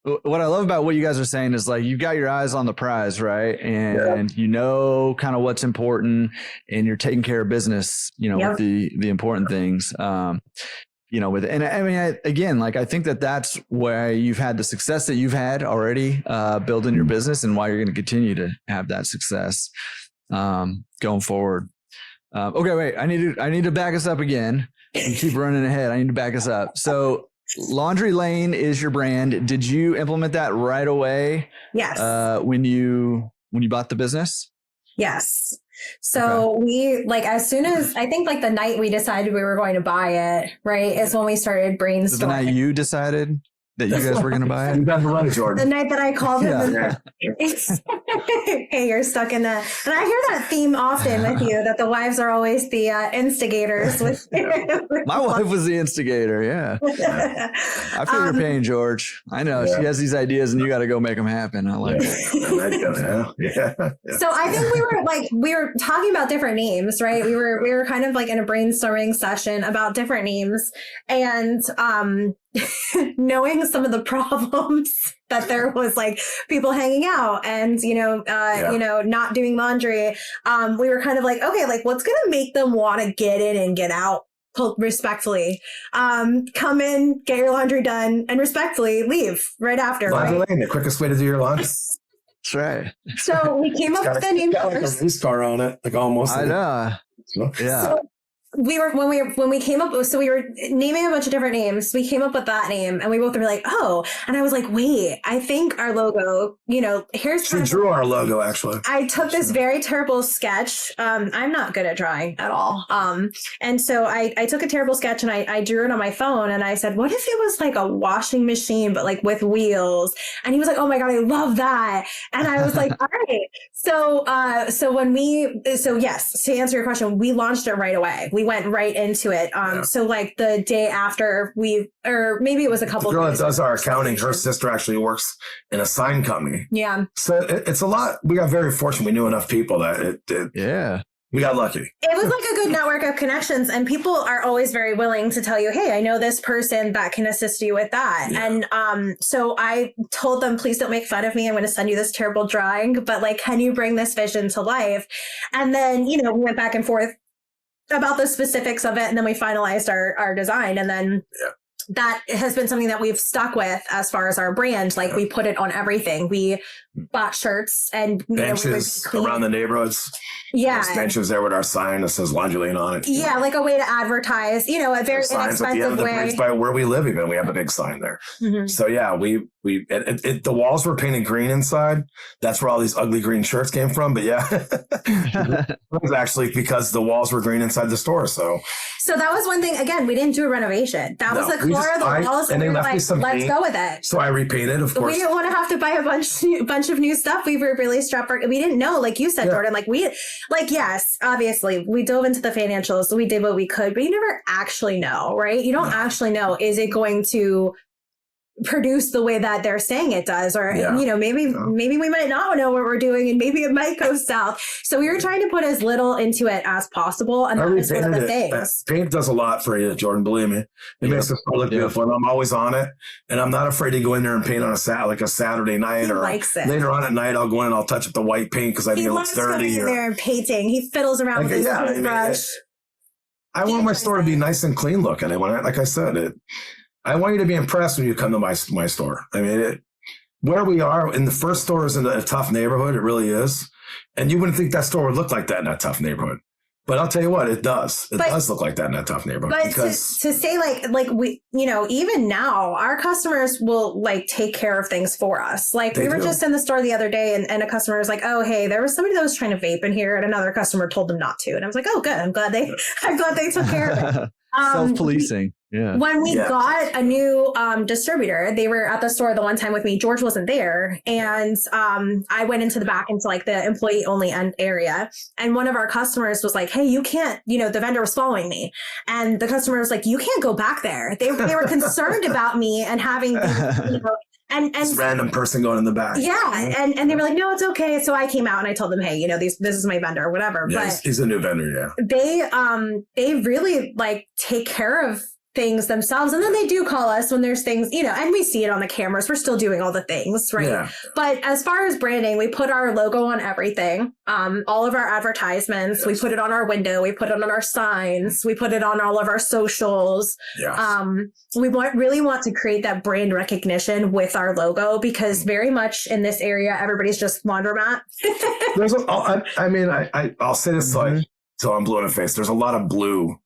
what I love about what you guys are saying is like, you've got your eyes on the prize, right? And you know, kind of what's important, and you're taking care of business, you know, with the important things, you know, with, and I mean, again, like, I think that's why you've had the success that you've had already, building your business, and why you're going to continue to have that success, going forward. Okay, wait, I need to back us up again. You keep running ahead. I need to back us up. So Laundry Lane is your brand. Did you implement that right away? Yes. When you bought the business? Yes. So we, like, as soon as, I think like the night we decided we were going to buy it, right, is when we started brainstorming. The night you decided that you guys were going to buy it? You got the money, Jordan. The night that I called him. Hey, you're stuck in that. And I hear that theme often with you, that the wives are always the instigators. My wife was the instigator. Yeah. I feel your pain, George. I know she has these ideas and you got to go make them happen. I like it. So I think we were talking about different names, right? We were kind of like in a brainstorming session about different names, and knowing some of the problems that there was, like people hanging out and, you know, not doing laundry. We were kind of like, okay, like what's going to make them want to get in and get out respectfully? Come in, get your laundry done, and respectfully leave right after. Laundry right? Lane, the quickest way to do your laundry. That's right. So we came up with the name got like a race car on it, like almost. I know. Yeah. So we were when we came up, so we were naming a bunch of different names. We came up with that name, and we both were like, "Oh!" And I was like, "Wait, I think our logo. You know, here's." She drew our logo. Actually, I took this very terrible sketch. I'm not good at drawing at all. And so I took a terrible sketch and I drew it on my phone, and I said, "What if it was like a washing machine, but like with wheels?" And he was like, "Oh my god, I love that!" And I was like, "All right." So yes, to answer your question, we launched it right away. We went right into it. So like the day after or maybe it was a couple. The girl days that does our accounting, her sister actually works in a sign company. Yeah. So it's a lot. We got very fortunate. We knew enough people that we got lucky. It was like a good network of connections, and people are always very willing to tell you, hey, I know this person that can assist you with that. Yeah. And so I told them, please don't make fun of me. I'm going to send you this terrible drawing, but like, can you bring this vision to life? And then, you know, we went back and forth about the specifics of it, and then we finalized our design, and then that has been something that we've stuck with as far as our brand. Like we put it on everything. We bought shirts and benches around the neighborhoods. Yeah, there's benches there with our sign that says Laundry Lane on it. Yeah, like a way to advertise. You know, a very inexpensive way. By where we live, even we have a big sign there. Mm-hmm. So yeah, the walls were painted green inside. That's where all these ugly green shirts came from. But yeah, it was actually because the walls were green inside the store. So that was one thing. Again, we didn't do a renovation. That was the core of the walls, and we were like, let's go with it. So I repainted, of course. We didn't want to have to buy a bunch of new stuff. We were really strapped for. We didn't know, like you said, Jordan. Yes, obviously, we dove into the financials. We did what we could, but you never actually know, right? You don't actually know, is it going to produce the way that they're saying it does? Or, you know, maybe we might not know what we're doing, and maybe it might go south. So we were trying to put as little into it as possible. And that was one of the things. Paint does a lot for you, Jordan, believe me. It makes the store look beautiful. And I'm always on it. And I'm not afraid to go in there and paint on a Saturday night, or later on at night, I'll go in and I'll touch up the white paint because I think it looks dirty. He loves coming in there and painting. He fiddles around with his toothbrush. I want my store to be nice and clean looking. And like I said, I want you to be impressed when you come to my store. I mean, where we are in the first store is in a tough neighborhood. It really is. And you wouldn't think that store would look like that in that tough neighborhood. But I'll tell you what, it does. It does look like that in that tough neighborhood. But because to say like we, you know, even now our customers will like take care of things for us. Like we were just in the store the other day, and a customer was like, oh, hey, there was somebody that was trying to vape in here, and another customer told them not to. And I was like, oh, good. I'm glad they took care of it. Self-policing. Yeah. When we got a new distributor, they were at the store the one time with me. George wasn't there. And I went into the back into like the employee only end area. And one of our customers was like, hey, you can't, you know, the vendor was following me. And the customer was like, you can't go back there. They were concerned about me and having, you know, and this random person going in the back. Yeah. And they were like, no, it's okay. So I came out and I told them, hey, you know, this is my vendor or whatever. Yeah, but he's a new vendor. Yeah. They really like take care of things themselves. And then they do call us when there's things, and we see it on the cameras. We're still doing all the things, right? Yeah. But as far as branding, we put our logo on everything. All of our advertisements, yes. We put it on our window. We put it on our signs. We put it on all of our socials. Yes. We really want to create that brand recognition with our logo, because very much in this area, everybody's just laundromat. I'll say this like, till I'm blue in the face. There's a lot of blue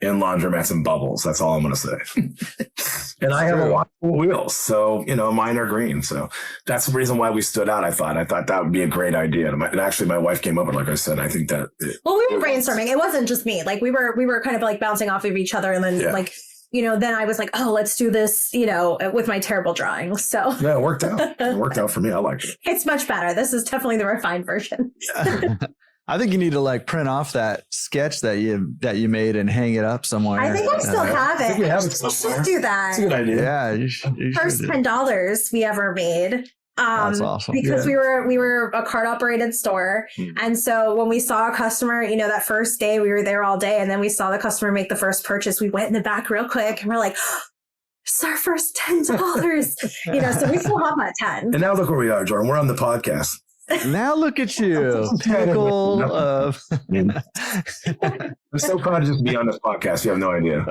in laundromats and bubbles. That's all I'm going to say. And I have a lot of wheels. So, mine are green. So that's the reason why we stood out. I thought that would be a great idea. And actually my wife came up and like I said, I think that. Well, we were brainstorming. It wasn't just me. Like we were kind of like bouncing off of each other. And then then I was like, oh, let's do this, with my terrible drawings. So yeah, it worked out. It worked out for me. I liked it. It's much better. This is definitely the refined version. Yeah. I think you need to like print off that sketch that you made and hang it up somewhere. I think I still have it. You should do that. That's a good idea. Yeah, you should. First $10 we ever made. That's awesome. Because we were a card operated store. And so when we saw a customer, that first day we were there all day, and then we saw the customer make the first purchase, we went in the back real quick and we're like, it's our first $10. So we still have that 10. And now look where we are, Jordan. We're on the podcast. Now look at you, pinnacle of. I'm so proud to just be on this podcast. You have no idea.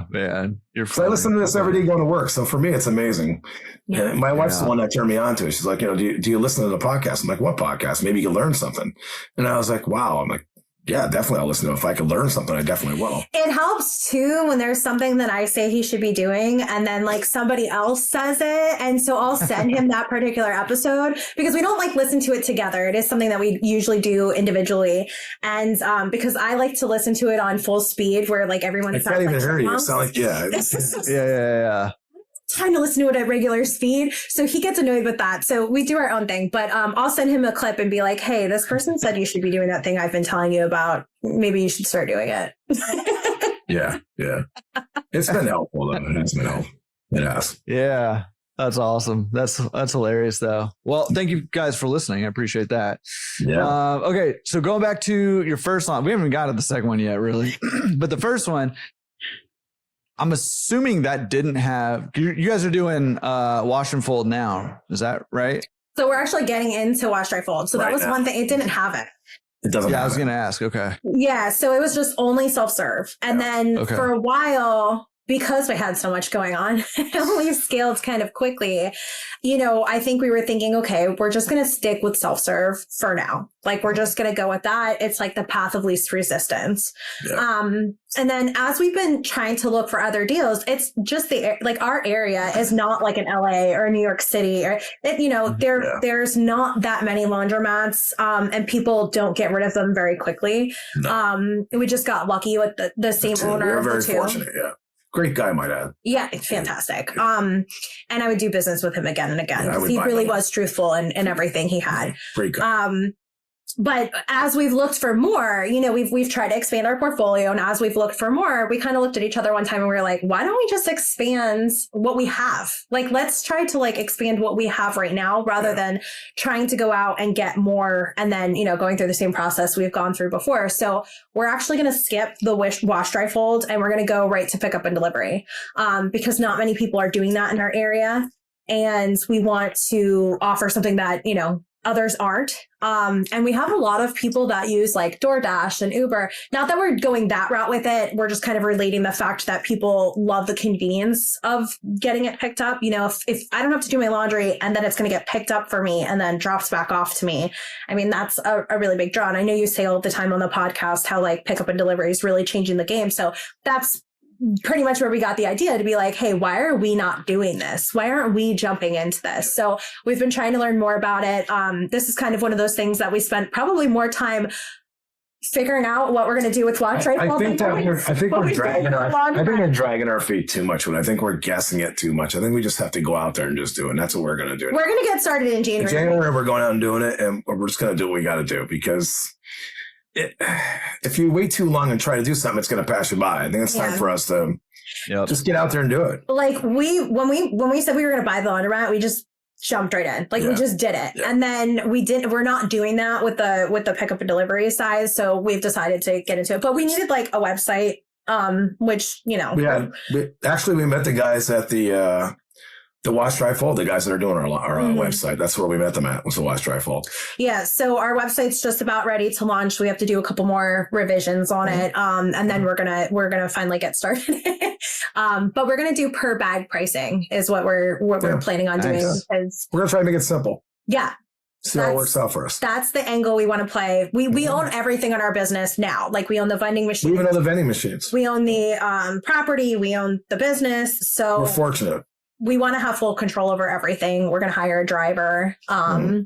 Man, you're. So I listen to this every day going to work. So for me, it's amazing. Yeah. And my wife's the one that turned me on to it. She's like, do you listen to the podcast? I'm like, what podcast? Maybe you can learn something. And I was like, wow. I'm like, yeah, definitely. I'll listen to it. If I can learn something, I definitely will. It helps too when there's something that I say he should be doing and then like somebody else says it. And so I'll send him that particular episode, because we don't like listen to it together. It is something that we usually do individually. And because I like to listen to it on full speed where like everyone sounds like. I can't even hear you. It sounds like, yeah. Trying to listen to it at regular speed. So he gets annoyed with that. So we do our own thing, but I'll send him a clip and be like, hey, this person said you should be doing that thing I've been telling you about. Maybe you should start doing it. Yeah. It's been helpful though. It's been helpful. It has. Yeah. That's awesome. That's hilarious though. Well, thank you guys for listening. I appreciate that. Yeah. Okay. So going back to your first line, we haven't even got to the second one yet really, but the first one, I'm assuming that didn't have, you guys are doing wash and fold now. Is that right? So we're actually getting into wash, dry, fold. So that was one thing. It didn't have it. It doesn't. Yeah, I was going to ask. Okay. Yeah. So it was just only self-serve. And then for a while, because we had so much going on, we've scaled kind of quickly. I think we were thinking, okay, we're just going to stick with self-serve for now. Like, we're just going to go with that. It's like the path of least resistance. Yeah. And then as we've been trying to look for other deals, it's just our area is not like an LA or New York City or, there's not that many laundromats, and people don't get rid of them very quickly. No. We just got lucky with the same owner. We're very fortunate. Yeah. Great guy, might add. Yeah, it's fantastic. And I would do business with him again and again because he really was truthful in everything he had. Great guy. But as we've looked for more, we've tried to expand our portfolio. And as we've looked for more, we kind of looked at each other one time and we were like, why don't we just expand what we have? Like, let's try to expand what we have right now rather than trying to go out and get more and then, going through the same process we've gone through before. So we're actually going to skip the wash, dry, fold, and we're going to go right to pickup and delivery because not many people are doing that in our area. And we want to offer something that, others aren't. And we have a lot of people that use like DoorDash and Uber. Not that we're going that route with it. We're just kind of relating the fact that people love the convenience of getting it picked up. If I don't have to do my laundry and then it's going to get picked up for me and then drops back off to me. I mean, that's a really big draw. And I know you say all the time on the podcast how like pickup and delivery is really changing the game. So that's pretty much where we got the idea to be like, hey, why are we not doing this? Why aren't we jumping into this? So we've been trying to learn more about it. This is kind of one of those things that we spent probably more time figuring out what we're going to do with wash, right? I think we're dragging our feet too much. I think we're guessing it too much. I think we just have to go out there and just do it. And that's what we're going to do. We're going to get started in January. We're going out and doing it, and we're just going to do what we got to do because if you wait too long and try to do something, it's going to pass you by. I think it's time for us to just get out there and do it. Like when we said we were going to buy the laundromat, we just jumped right in. We just did it. Yeah. And then we're not doing that with the pickup and delivery side. So we've decided to get into it, but we needed like a website which, you know. We met the guys at the Wash Dry Fold, the guys that are doing our website. That's where we met them at, was the Wash Dry Fold. Yeah. So our website's just about ready to launch. We have to do a couple more revisions on it. And then we're gonna finally get started. But we're gonna do per bag pricing is what we're planning on doing. Because we're gonna try to make it simple. Yeah. See how it works out for us. That's the angle we want to play. We own everything in our business now. Like we own the vending machines. We even own the vending machines. We own the property. We own the business. So we're fortunate. We want to have full control over everything. We're going to hire a driver. Our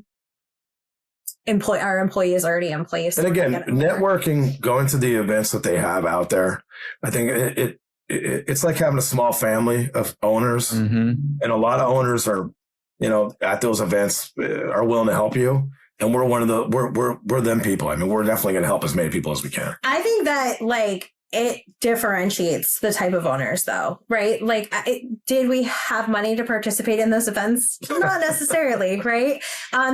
employee is already in place. And again, networking, going to the events that they have out there, I think it's like having a small family of owners, and a lot of owners are, at those events are willing to help you. And we're one of we're them people. I mean, we're definitely going to help as many people as we can. I think that it differentiates the type of owners though, right? Did we have money to participate in those events? Not necessarily, right?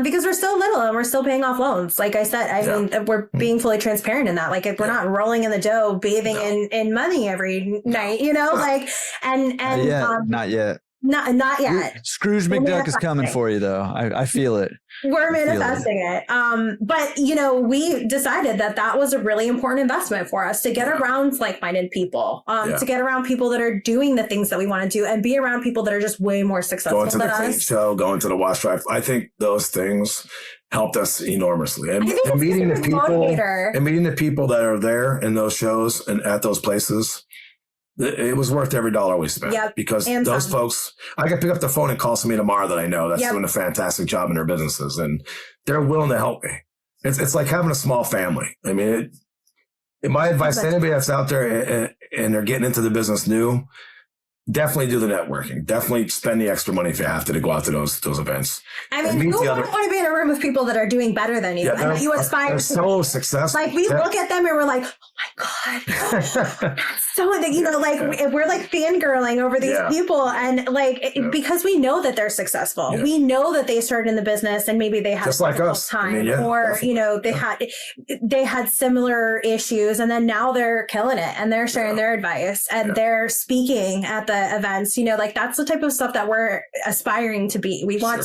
Because we're still little and we're still paying off loans. Like I said, I mean, we're being fully transparent in that. Like if we're not rolling in the dough, bathing in money every night, not yet. Not yet. Scrooge McDuck is coming for you, though. I feel it. We're manifesting it. But, we decided that was a really important investment for us to get around like-minded people, to get around people that are doing the things that we want to do and be around people that are just way more successful than us. Going to the clean show, going to the wash dry. I think those things helped us enormously. And meeting the people that are there in those shows and at those places, it was worth every dollar we spent. Because those folks, I could pick up the phone and call somebody tomorrow that I know that's doing a fantastic job in their businesses, and they're willing to help me. It's like having a small family. I mean, my advice to anybody that's out there and they're getting into the business new, definitely do the networking. Definitely spend the extra money if you have to go out to those events. I mean, who wouldn't want to be in a room with people that are doing better than you and that you aspire to? They're so successful. Like we look at them and we're like, oh my God, that's so, we're like fangirling over these people. And because we know that they're successful. Yeah. We know that they started in the business and maybe they had just like us time they had similar issues, and then now they're killing it and they're sharing their advice and they're speaking at the events, that's the type of stuff that we're aspiring to be. We want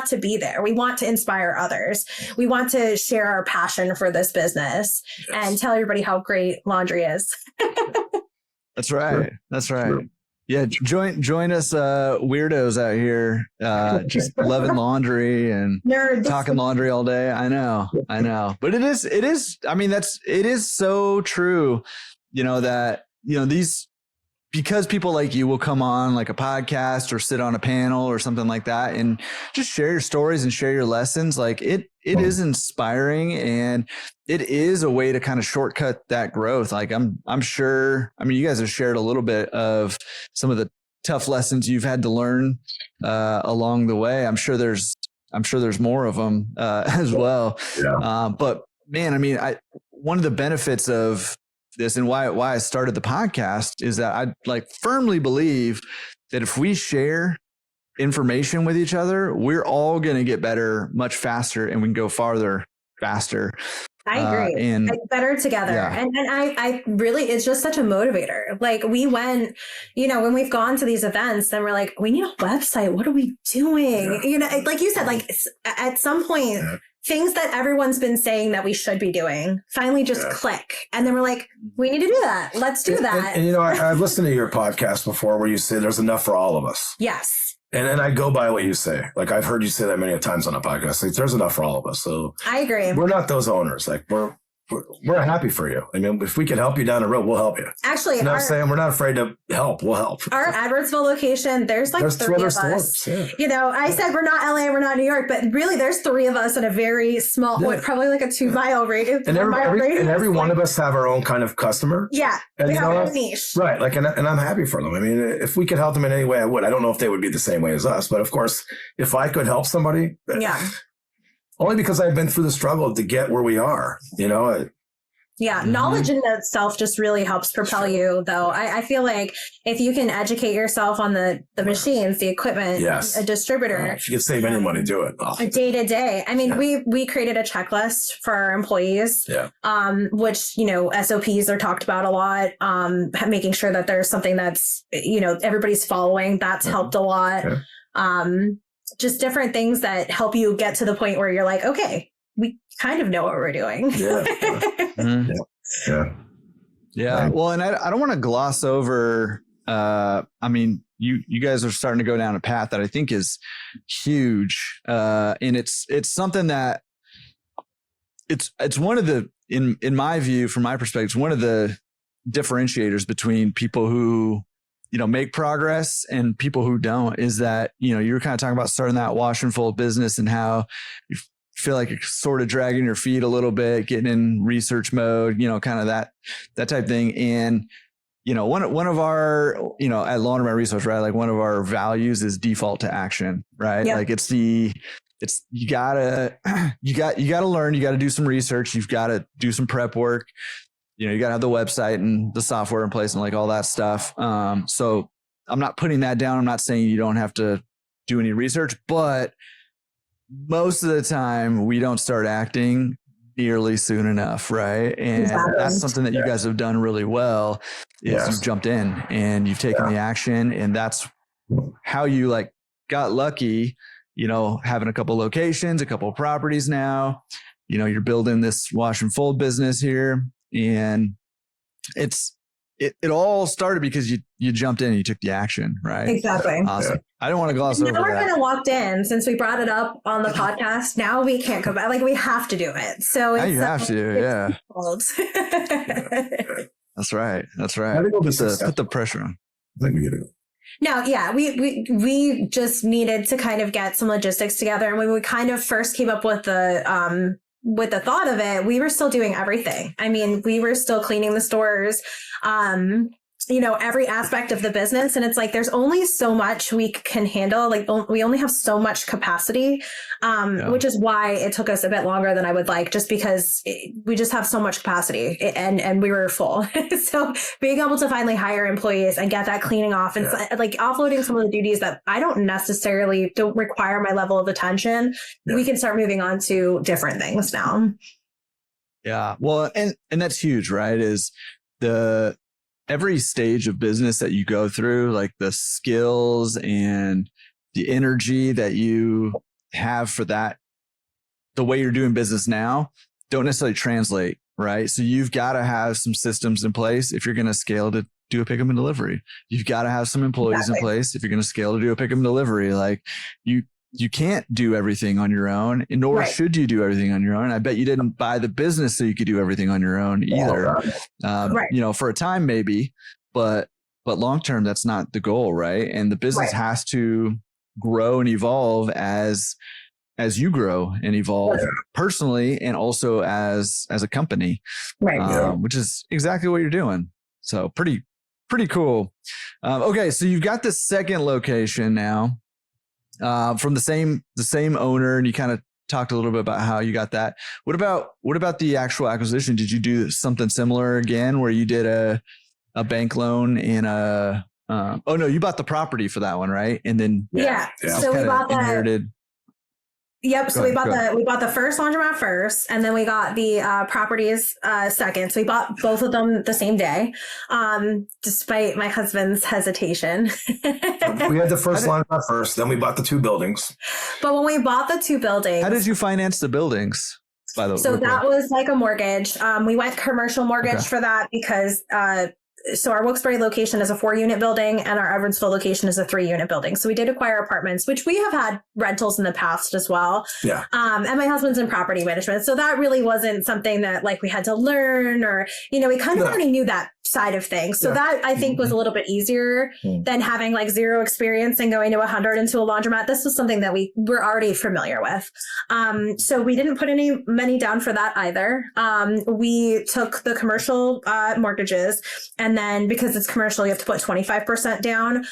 to be there. We want to inspire others. We want to share our passion for this business and tell everybody how great laundry is. That's right. Sure. That's right. Sure. Yeah. Join us weirdos out here, just loving laundry and talking laundry all day. I know. But it is, I mean, it is so true, because people like you will come on like a podcast or sit on a panel or something like that and just share your stories and share your lessons. Like it is inspiring, and it is a way to kind of shortcut that growth. Like I'm sure, I mean, you guys have shared a little bit of some of the tough lessons you've had to learn along the way. I'm sure there's more of them as well. Yeah. But man, I mean, one of the benefits of this and why I started the podcast is that I firmly believe that if we share information with each other, we're all going to get better much faster, and we can go farther faster. I agree. Better together. Yeah. And I really, it's just such a motivator. Like we went, when we've gone to these events, then we're like, we need a website. What are we doing? Yeah. Like you said, like at some point, things that everyone's been saying that we should be doing finally just click. And then we're like, we need to do that. Let's do that. And I've listened to your podcast before where you say there's enough for all of us. Yes. And I go by what you say. Like I've heard you say that many times on a podcast. Like there's enough for all of us. So I agree. We're not those owners. Like we're happy for you. I mean, if we can help you down the road, we'll help you. Actually, I'm not saying we're not afraid to help. We'll help. Our Edwardsville location, there's 3 of us. Yeah. I said we're not LA, we're not New York, but really there's 3 of us in a very small, probably like a 2-mile radius. And every one of us have our own kind of customer. Yeah. And we have our own niche. Right. Like, and I'm happy for them. I mean, if we could help them in any way, I would. I don't know if they would be the same way as us, but of course, if I could help somebody. Yeah. Only because I've been through the struggle to get where we are, Yeah. Knowledge in itself just really helps propel you, though. I feel like if you can educate yourself on the machines, the equipment, a distributor. If you can save any money, do it. A day to day. I mean, we created a checklist for our employees, which, SOPs are talked about a lot. Making sure that there's something that's, everybody's following. That's helped a lot. Just different things that help you get to the point where you're like, okay, we kind of know what we're doing. Yeah. Well, and I don't want to gloss over, you guys are starting to go down a path that I think is huge. And it's something that it's one of the, in my view, from my perspective, it's one of the differentiators between people who, make progress and people who don't, is that, you were kind of talking about starting that wash and fold business and how you feel like you're sort of dragging your feet a little bit, getting in research mode, kind of that type thing. And, one of our, at Laundromat Resource, right? Like one of our values is default to action, right? Like you gotta learn, you gotta do some research. You've got to do some prep work. You gotta have the website and the software in place and like all that stuff. So I'm not putting that down. I'm not saying you don't have to do any research, but most of the time we don't start acting nearly soon enough. Right. And that's something that you guys have done really well is you've jumped in and you've taken the action, and that's how you got lucky, having a couple locations, a couple of properties now, you're building this wash and fold business here, and it all started because you jumped in and you took the action, right? Exactly. Awesome. I don't want to gloss over that. Now we're kind of locked in since we brought it up on the podcast. Now we can't go back. We have to do it. So you have to, That's right. Put the pressure on. I think we get it. No, we just needed to kind of get some logistics together. And when we kind of first came up with the thought of it, we were still doing everything. I mean, we were still cleaning the stores, every aspect of the business. And it's like, there's only so much we can handle. We only have so much capacity, which is why it took us a bit longer than I would like, just because we just have so much capacity and we were full. So being able to finally hire employees and get that cleaning off and offloading some of the duties that I don't require my level of attention, we can start moving on to different things now. Yeah. Well, and that's huge, right? Is every stage of business that you go through, like the skills and the energy that you have for that, the way you're doing business now, don't necessarily translate, right? So you've got to have some systems in place if you're going to scale to do a pickup and delivery. You've got to have some employees in place if you're going to scale to do a pickup and delivery. Like you can't do everything on your own, nor should you do everything on your own. I bet you didn't buy the business so you could do everything on your own either. For a time maybe, but long-term, that's not the goal, right? And the business has to grow and evolve as you grow and evolve personally and also as a company, which is exactly what you're doing. So pretty cool. Okay. So you've got the second location now. From the same owner, and you kind of talked a little bit about how you got that. What about the actual acquisition? Did you do something similar again, where you did a bank loan and you bought the property for that one, right? And then so we bought that. Inherited. Yep. So we bought the first laundromat first, and then we got the properties second. So we bought both of them the same day, despite my husband's hesitation. We had the first laundromat first, then we bought the two buildings. But when we bought the two buildings, how did you finance the buildings? By the way, so that was like a mortgage. We went commercial mortgage for that because. So our Wilkes-Barre location is a 4-unit building and our Evansville location is a 3-unit building. So we did acquire apartments, which we have had rentals in the past as well. Yeah. And my husband's in property management. So that really wasn't something that we had to learn or, we kind of already knew that side of things. So that I think was a little bit easier than having like zero experience and going to 100 into a laundromat. This was something that we were already familiar with. So we didn't put any money down for that either. We took the commercial mortgages, and then because it's commercial, you have to put 25% down.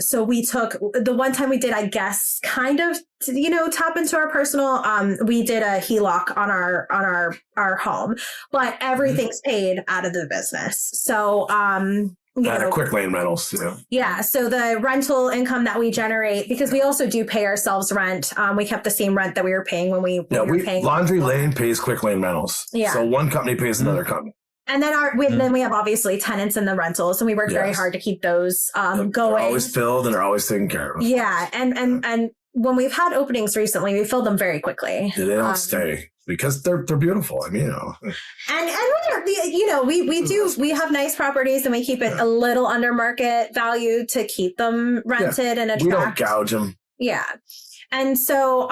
So we took the one time we did, I guess, kind of, tap into our personal, we did a HELOC on our home, but everything's paid out of the business. So, Quick Lane Rentals. Yeah. So the rental income that we generate, because we also do pay ourselves rent. We kept the same rent that we were paying when we were paying. Laundry Lane pays Quick Lane Rentals. Yeah. So one company pays another company. And then then we have obviously tenants in the rentals, and we work very hard to keep those going. They're always filled and they're always taken care of. Yeah. And when we've had openings recently, we fill them very quickly. Yeah, they don't stay because they're beautiful. I mean, And we have nice properties, and we keep it a little under market value to keep them rented and attract. We don't gouge them. Yeah. And so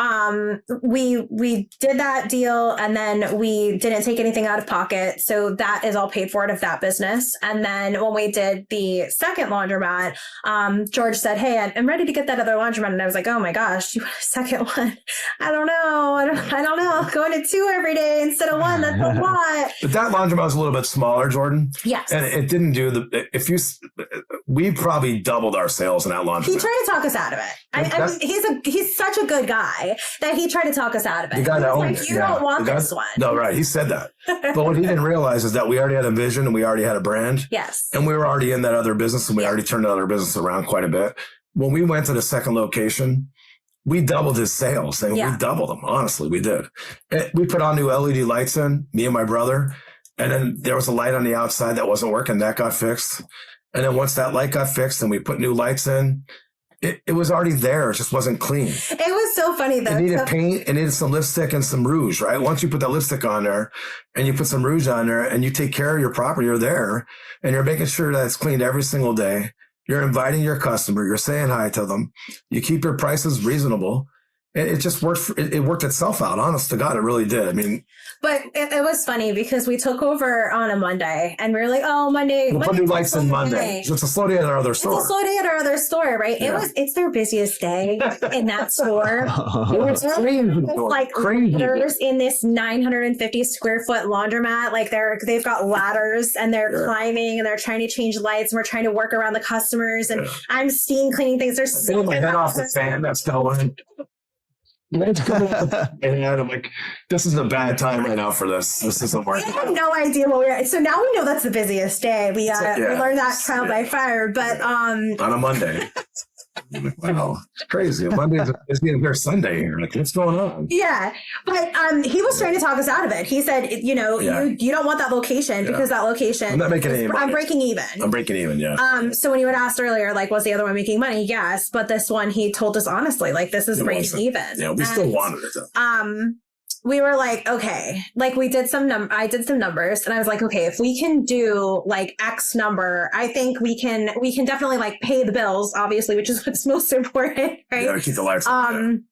we did that deal, and then we didn't take anything out of pocket. So that is all paid for out of that business. And then when we did the second laundromat, George said, "Hey, I'm ready to get that other laundromat." And I was like, "Oh my gosh, you want a second one?" I don't know. I don't know. Going to 2 every day instead of 1, that's a lot. But that laundromat was a little bit smaller, Jordan. Yes. And it didn't do we probably doubled our sales in that laundromat. He tried to talk us out of it. I mean, he's such a good guy that he tried to talk us out of it. The guy that owned it. You don't want this one. No, right. He said that. But what he didn't realize is that we already had a vision and we already had a brand. Yes. And we were already in that other business, and we already turned that other business around quite a bit. When we went to the second location, we doubled his sales. And we doubled them. Honestly, we did. We put on new LED lights in, me and my brother. And then there was a light on the outside that wasn't working. That got fixed. And then once that light got fixed and we put new lights in, it was already there. It just wasn't clean. It was so funny though. It needed paint. It needed some lipstick and some rouge, right? Once you put that lipstick on there and you put some rouge on there and you take care of your property, you're there and you're making sure that it's cleaned every single day. You're inviting your customer. You're saying hi to them. You keep your prices reasonable. It just worked. It worked itself out. Honest to God, it really did. I mean, but it was funny because we took over on a Monday, and we were like, "Oh, Monday, we'll put new lights in Monday." It's a slow day at our other store. It's a slow day at our other store, right? Yeah. It's their busiest day in that store. It's crazy. Like ladders in this 950 square foot laundromat. Like they've got ladders and they're climbing and they're trying to change lights, and we're trying to work around the customers. And I'm steam cleaning things. There's so my head off the fan. That's going. And I'm like, this is a bad time right now for this. This isn't working. I have no idea what we're. So now we know that's the busiest day. We learned that trial by fire. But on a Monday. Wow, it's crazy. Monday's being here Sunday here. Like, what's going on? Yeah, but he was trying to talk us out of it. He said, you don't want that location because that location. I'm not making any money. I'm breaking even. I'm breaking even. Yeah. So when you had asked earlier, like, was the other one making money? Yes, but this one, he told us honestly, like, this is breaking even. Yeah, we still wanted it. Though. We were like, okay, like I did some numbers, and I was like, okay, if we can do like X number, I think we can definitely like pay the bills, obviously, which is what's most important, right? Yeah, keep the lights on.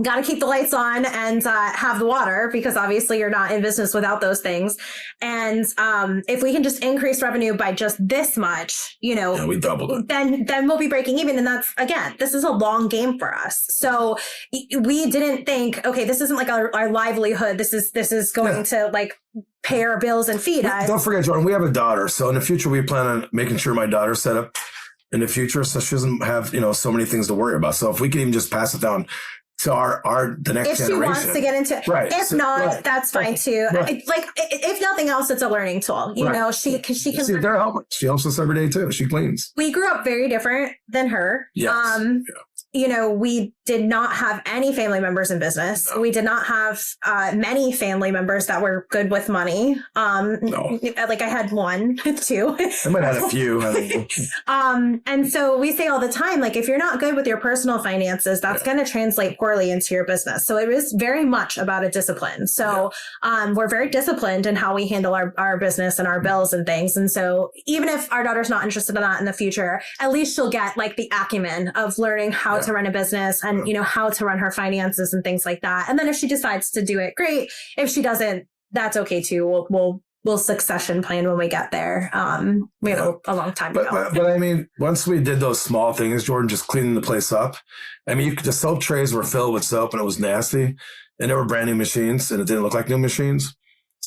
Got to keep the lights on and have the water, because obviously you're not in business without those things. And if we can just increase revenue by just this much, we doubled it. Then we'll be breaking even. And that's, again, this is a long game for us. So we didn't think, okay, this isn't like our livelihood. This is going to like pay our bills and feed us. Don't forget, Jordan, we have a daughter. So in the future, we plan on making sure my daughter's set up in the future, so she doesn't have, so many things to worry about. So if we can even just pass it down to the next generation. If she wants to get into it. Right. If not, that's fine too. Right. Like, if nothing else, it's a learning tool. She can. See, they're helping. She helps us every day too. She cleans. We grew up very different than her. Yes. We did not have any family members in business. No. We did not have many family members that were good with money. No. Like I had 1, 2. I might have had a few. And so we say all the time, like, if you're not good with your personal finances, that's going to translate poorly into your business. So it is very much about a discipline. So we're very disciplined in how we handle our business and our bills and things. And so even if our daughter's not interested in that in the future, at least she'll get like the acumen of learning how to run a business and, how to run her finances and things like that. And then if she decides to do it, great. If she doesn't, that's okay too. We'll we'll succession plan when we get there. We have a long time to go. But I mean, once we did those small things, Jordan, just cleaning the place up. I mean, the soap trays were filled with soap and it was nasty, and they were brand new machines and it didn't look like new machines.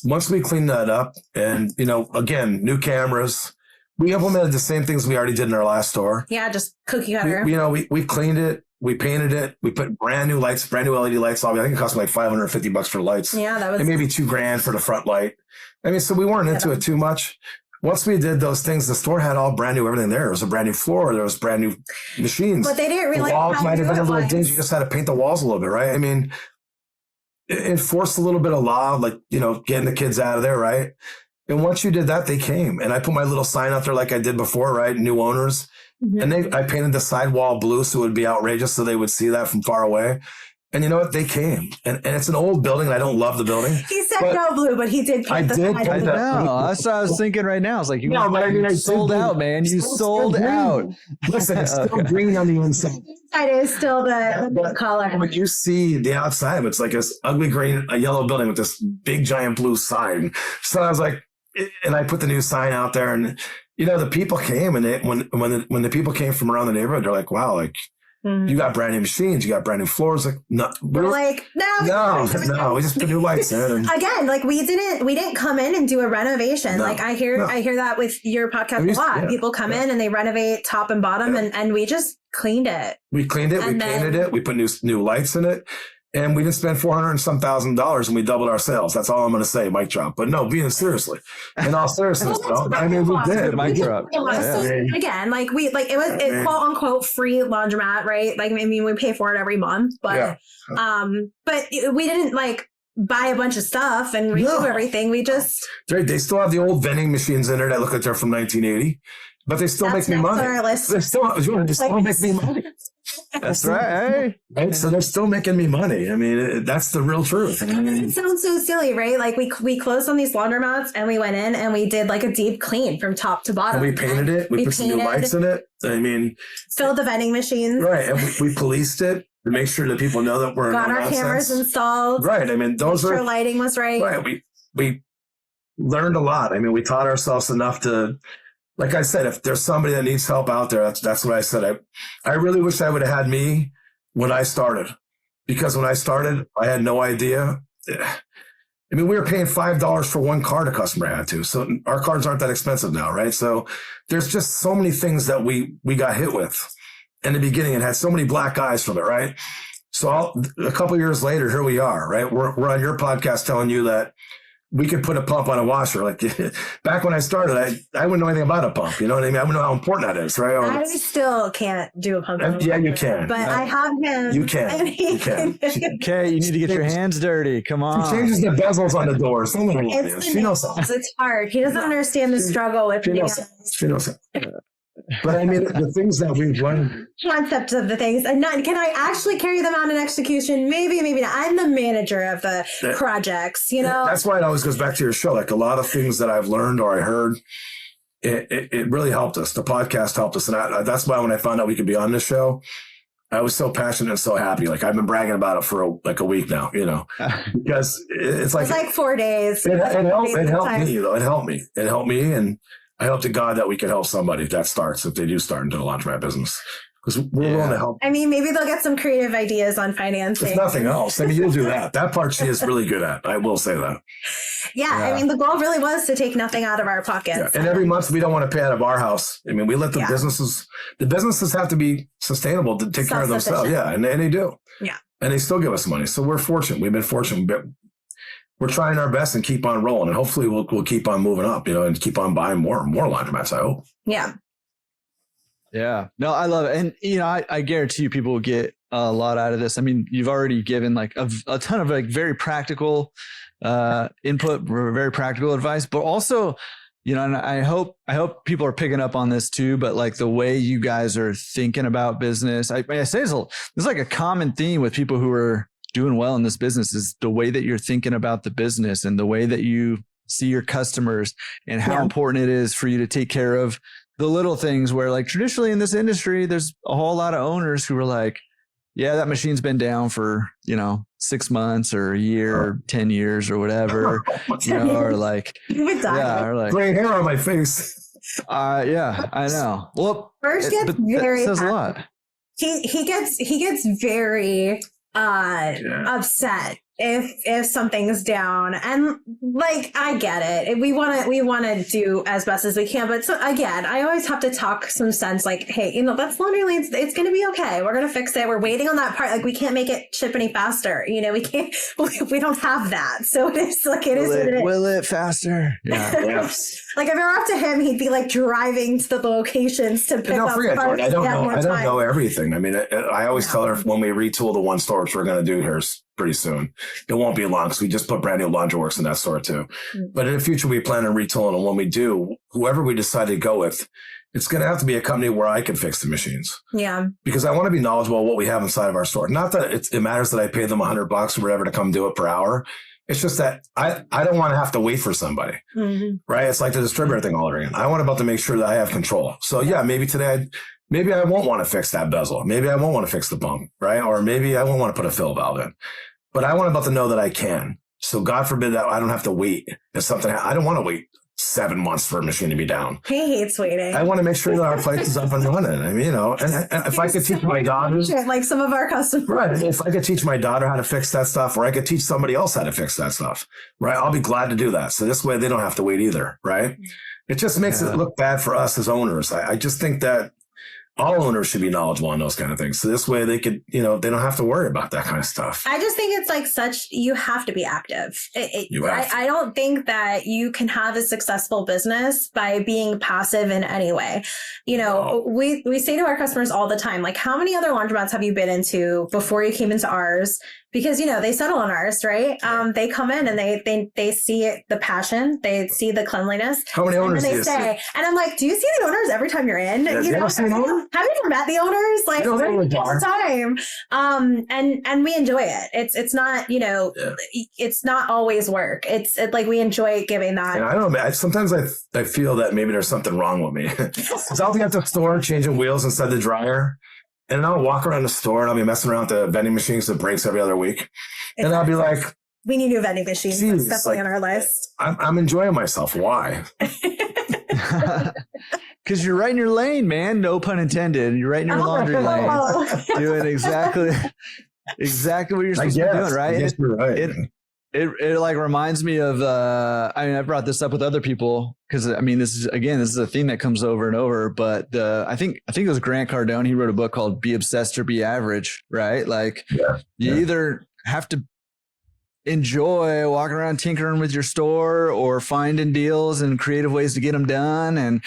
Once we cleaned that up and, again, new cameras, we implemented the same things we already did in our last store. Yeah, just cookie cutter. We cleaned it. We painted it. We put brand new lights, brand new LED lights on. I think it cost me like $550 for lights. Yeah, that was. And maybe $2,000 for the front light. I mean, so we weren't into it too much. Once we did those things, the store had all brand new everything there. There was a brand new floor. There was brand new machines. But they didn't realize the walls how might have been a little dingy. was. You just had to paint the walls a little bit, right? I mean, it enforced a little bit of law, like, getting the kids out of there, right? And once you did that, they came. And I put my little sign out there like I did before, right? New owners. Mm-hmm. And I painted the sidewall blue so it would be outrageous so they would see that from far away. And you know what? They came. And it's an old building. And I don't love the building. He said no blue, but he did paint the sidewall. I know. That's what I was thinking right now. It's like, you sold out, man. You sold out. Listen, it's still green on the inside. It is still the color. When you see the outside, it's like this ugly green, a yellow building with this big giant blue sign. So I was like, and I put the new sign out there, and the people came, and when the people came from around the neighborhood, they're like, "Wow, like you got brand new machines, you got brand new floors." Like, no, we're like, no, we just put new lights in. Again, like we didn't come in and do a renovation. No, like I hear that with your podcast a lot. People come in and they renovate top and bottom, and we just cleaned it. We cleaned it, we painted it, we put new lights in it. And we didn't spend $400 and some $1,000 and we doubled our sales. That's all I'm going to say, mic drop. But no, being seriously, in all seriousness, though, I mean, we did. Mic drop. Again, it's quote unquote free laundromat, right? Like, I mean, we pay for it every month, but we didn't buy a bunch of stuff and redo everything. We just they still have the old vending machines in there that look like they're from 1980, but they still make me money. They still make me money. That's right. Right. So they're still making me money. I mean, that's the real truth. It sounds so silly, right? Like we closed on these laundromats and we went in and we did like a deep clean from top to bottom. And we painted it. We put some new lights in it. I mean, filled the vending machines. Right. And we policed it to make sure that people know that we're got our cameras installed. Right. I mean, sure lighting was right. Right. We learned a lot. I mean, we taught ourselves enough to. Like I said, if there's somebody that needs help out there, that's what I said. I really wish I would have had me when I started, because when I started, I had no idea. I mean, we were paying $5 for one card a customer had to. So our cards aren't that expensive now, right? So there's just so many things that we got hit with in the beginning and had so many black eyes from it, right? So a couple of years later, here we are, right? We're on your podcast telling you that we could put a pump on a washer. Like back when I started, I wouldn't know anything about a pump. You know what I mean? I wouldn't know how important that is, right? I still can't do a pump. Yeah, you can. But I have him. You can. You can. Okay, you need to get your hands dirty. Come on. She changes the bezels on the doors. She knows something. It's hard. He doesn't understand the struggle with She knows something. But I mean, the things that we've learned. Concepts of the things. And can I actually carry them out in execution? Maybe, maybe not. I'm the manager of the projects, That's why it always goes back to your show. Like a lot of things that I've learned or I heard, it really helped us. The podcast helped us. And that's why when I found out we could be on this show, I was so passionate and so happy. Like I've been bragging about it for a week now, because it's like 4 days. It helped me, though. It helped me. And I hope to God that we can help somebody if they do start into the laundromat business, because we're willing to help. I mean, maybe they'll get some creative ideas on financing. If nothing else. I mean, you'll do that. That part she is really good at. I will say that. Yeah. I mean, the goal really was to take nothing out of our pockets. Yeah. And every month we don't want to pay out of our house. I mean, we let the businesses have to be sustainable to take care of themselves. Yeah. And they do. Yeah. And they still give us money. So we're fortunate. We've been fortunate. But we're trying our best and keep on rolling, and hopefully we'll keep on moving up, and keep on buying more laundromats. I hope. Yeah. Yeah. No, I love it. And, I guarantee you people will get a lot out of this. I mean, you've already given like a ton of like very practical input, very practical advice, but also, and I hope people are picking up on this too, but like the way you guys are thinking about business, I say it's like a common theme with people who are doing well in this business is the way that you're thinking about the business and the way that you see your customers and how important it is for you to take care of the little things where like traditionally in this industry, there's a whole lot of owners who are like, yeah, that machine's been down for, 6 months or a year or 10 years or whatever, or like, or like gray hair on my face. Yeah, I know. Well, First gets very says a lot. He gets very upset if something's down, and like I get it. We want to do as best as we can, but so again, I always have to talk some sense. Like, hey, that's Laundry Lane. It's going to be okay. We're going to fix it. We're waiting on that part. Like, we can't make it ship any faster. We can't. We don't have that. So it's like it is what it is. Will it faster? Yeah. Like if I were up to him, he'd be like driving to the locations to pick up. I don't know everything. I mean, I always tell her when we retool the one store, which we're going to do here pretty soon. It won't be long because we just put brand new Laundry Works in that store too. Mm-hmm. But in the future, we plan on retooling. And when we do, whoever we decide to go with, it's going to have to be a company where I can fix the machines. Yeah. Because I want to be knowledgeable of what we have inside of our store. Not that it matters that I pay them $100 or whatever to come do it per hour. It's just that I don't want to have to wait for somebody, right? It's like the distributor thing all over again. I want to be able to make sure that I have control. So yeah, maybe today, maybe I won't want to fix that bezel. Maybe I won't want to fix the pump, right? Or maybe I won't want to put a fill valve in. But I want to be able to know that I can. So God forbid that I don't have to wait. If something, I don't want to wait 7 months for a machine to be down. He hates waiting. I want to make sure that our place is up and running. I mean, and if I could teach my daughter, like some of our customers, right? If I could teach my daughter how to fix that stuff, or I could teach somebody else how to fix that stuff, right? I'll be glad to do that. So this way they don't have to wait either, right? It just makes it look bad for us as owners. I just think that all owners should be knowledgeable on those kind of things. So this way they could, they don't have to worry about that kind of stuff. I just think it's like you have to be active. I don't think that you can have a successful business by being passive in any way. We say to our customers all the time, like, how many other laundromats have you been into before you came into ours? Because, they settle on ours, right? They come in and they see the passion. They see the cleanliness. How many owners do you see? And I'm like, do you see the owners every time you're in? Yeah, you ever seen an owner? Have you ever met the owners? Like, it's time. And we enjoy it. It's not, it's not always work. It's like we enjoy giving that. And I don't know. Sometimes I feel that maybe there's something wrong with me. Because I'll be at the store changing wheels inside the dryer. And I'll walk around the store and I'll be messing around with the vending machines that breaks every other week. Exactly. And I'll be like, we need new vending machines. That's definitely on our list. I'm enjoying myself. Why? Because you're right in your lane, man. No pun intended. You're right in your laundry lane. Doing exactly what you're supposed to be doing, right? I guess you're right. It like reminds me of, I brought this up with other people because this is a theme that comes over and over, but I think it was Grant Cardone. He wrote a book called Be Obsessed or Be Average, right? Like you either have to enjoy walking around tinkering with your store or finding deals and creative ways to get them done and,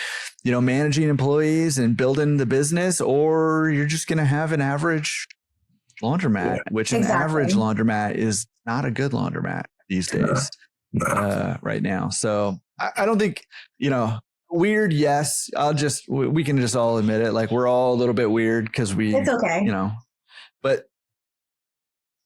managing employees and building the business, or you're just going to have an average laundromat, which an average laundromat is not a good laundromat these days, right now. So I don't think, weird. Yes. We can just all admit it. Like we're all a little bit weird because it's okay, but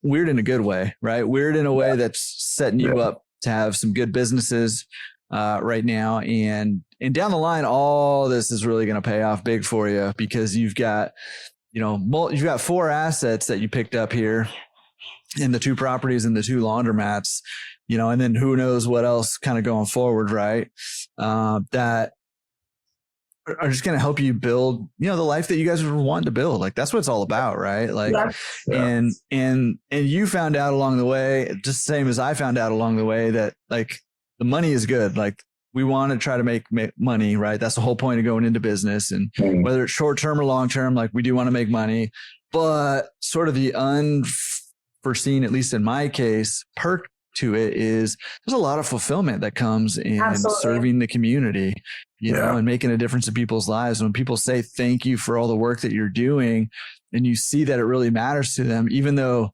weird in a good way, right? Weird in a way that's setting you up to have some good businesses right now. And down the line, all this is really going to pay off big for you because you've got, you've got 4 assets that you picked up here in the 2 properties and the 2 laundromats, and then who knows what else kind of going forward, right? That are just going to help you build, the life that you guys were wanting to build. Like that's what it's all about, right? Like, and you found out along the way, just the same as I found out along the way that like the money is good. Like we want to try to make money, right? That's the whole point of going into business. And whether it's short term or long term, like we do want to make money, but sort of the unforeseen, at least in my case, perk to it is there's a lot of fulfillment that comes in serving the community, and making a difference in people's lives. When people say thank you for all the work that you're doing and you see that it really matters to them, even though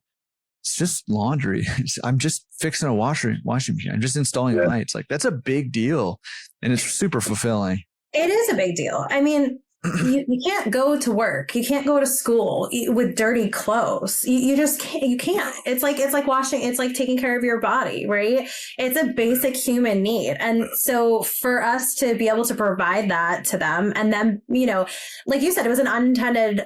it's just laundry. I'm just fixing a washing machine. I'm just installing lights. Like that's a big deal and it's super fulfilling. It is a big deal. you can't go to work. You can't go to school with dirty clothes. You just can't. You can't. It's like washing. It's like taking care of your body, right? It's a basic human need. And so for us to be able to provide that to them, and then, you know, like you said, it was an unintended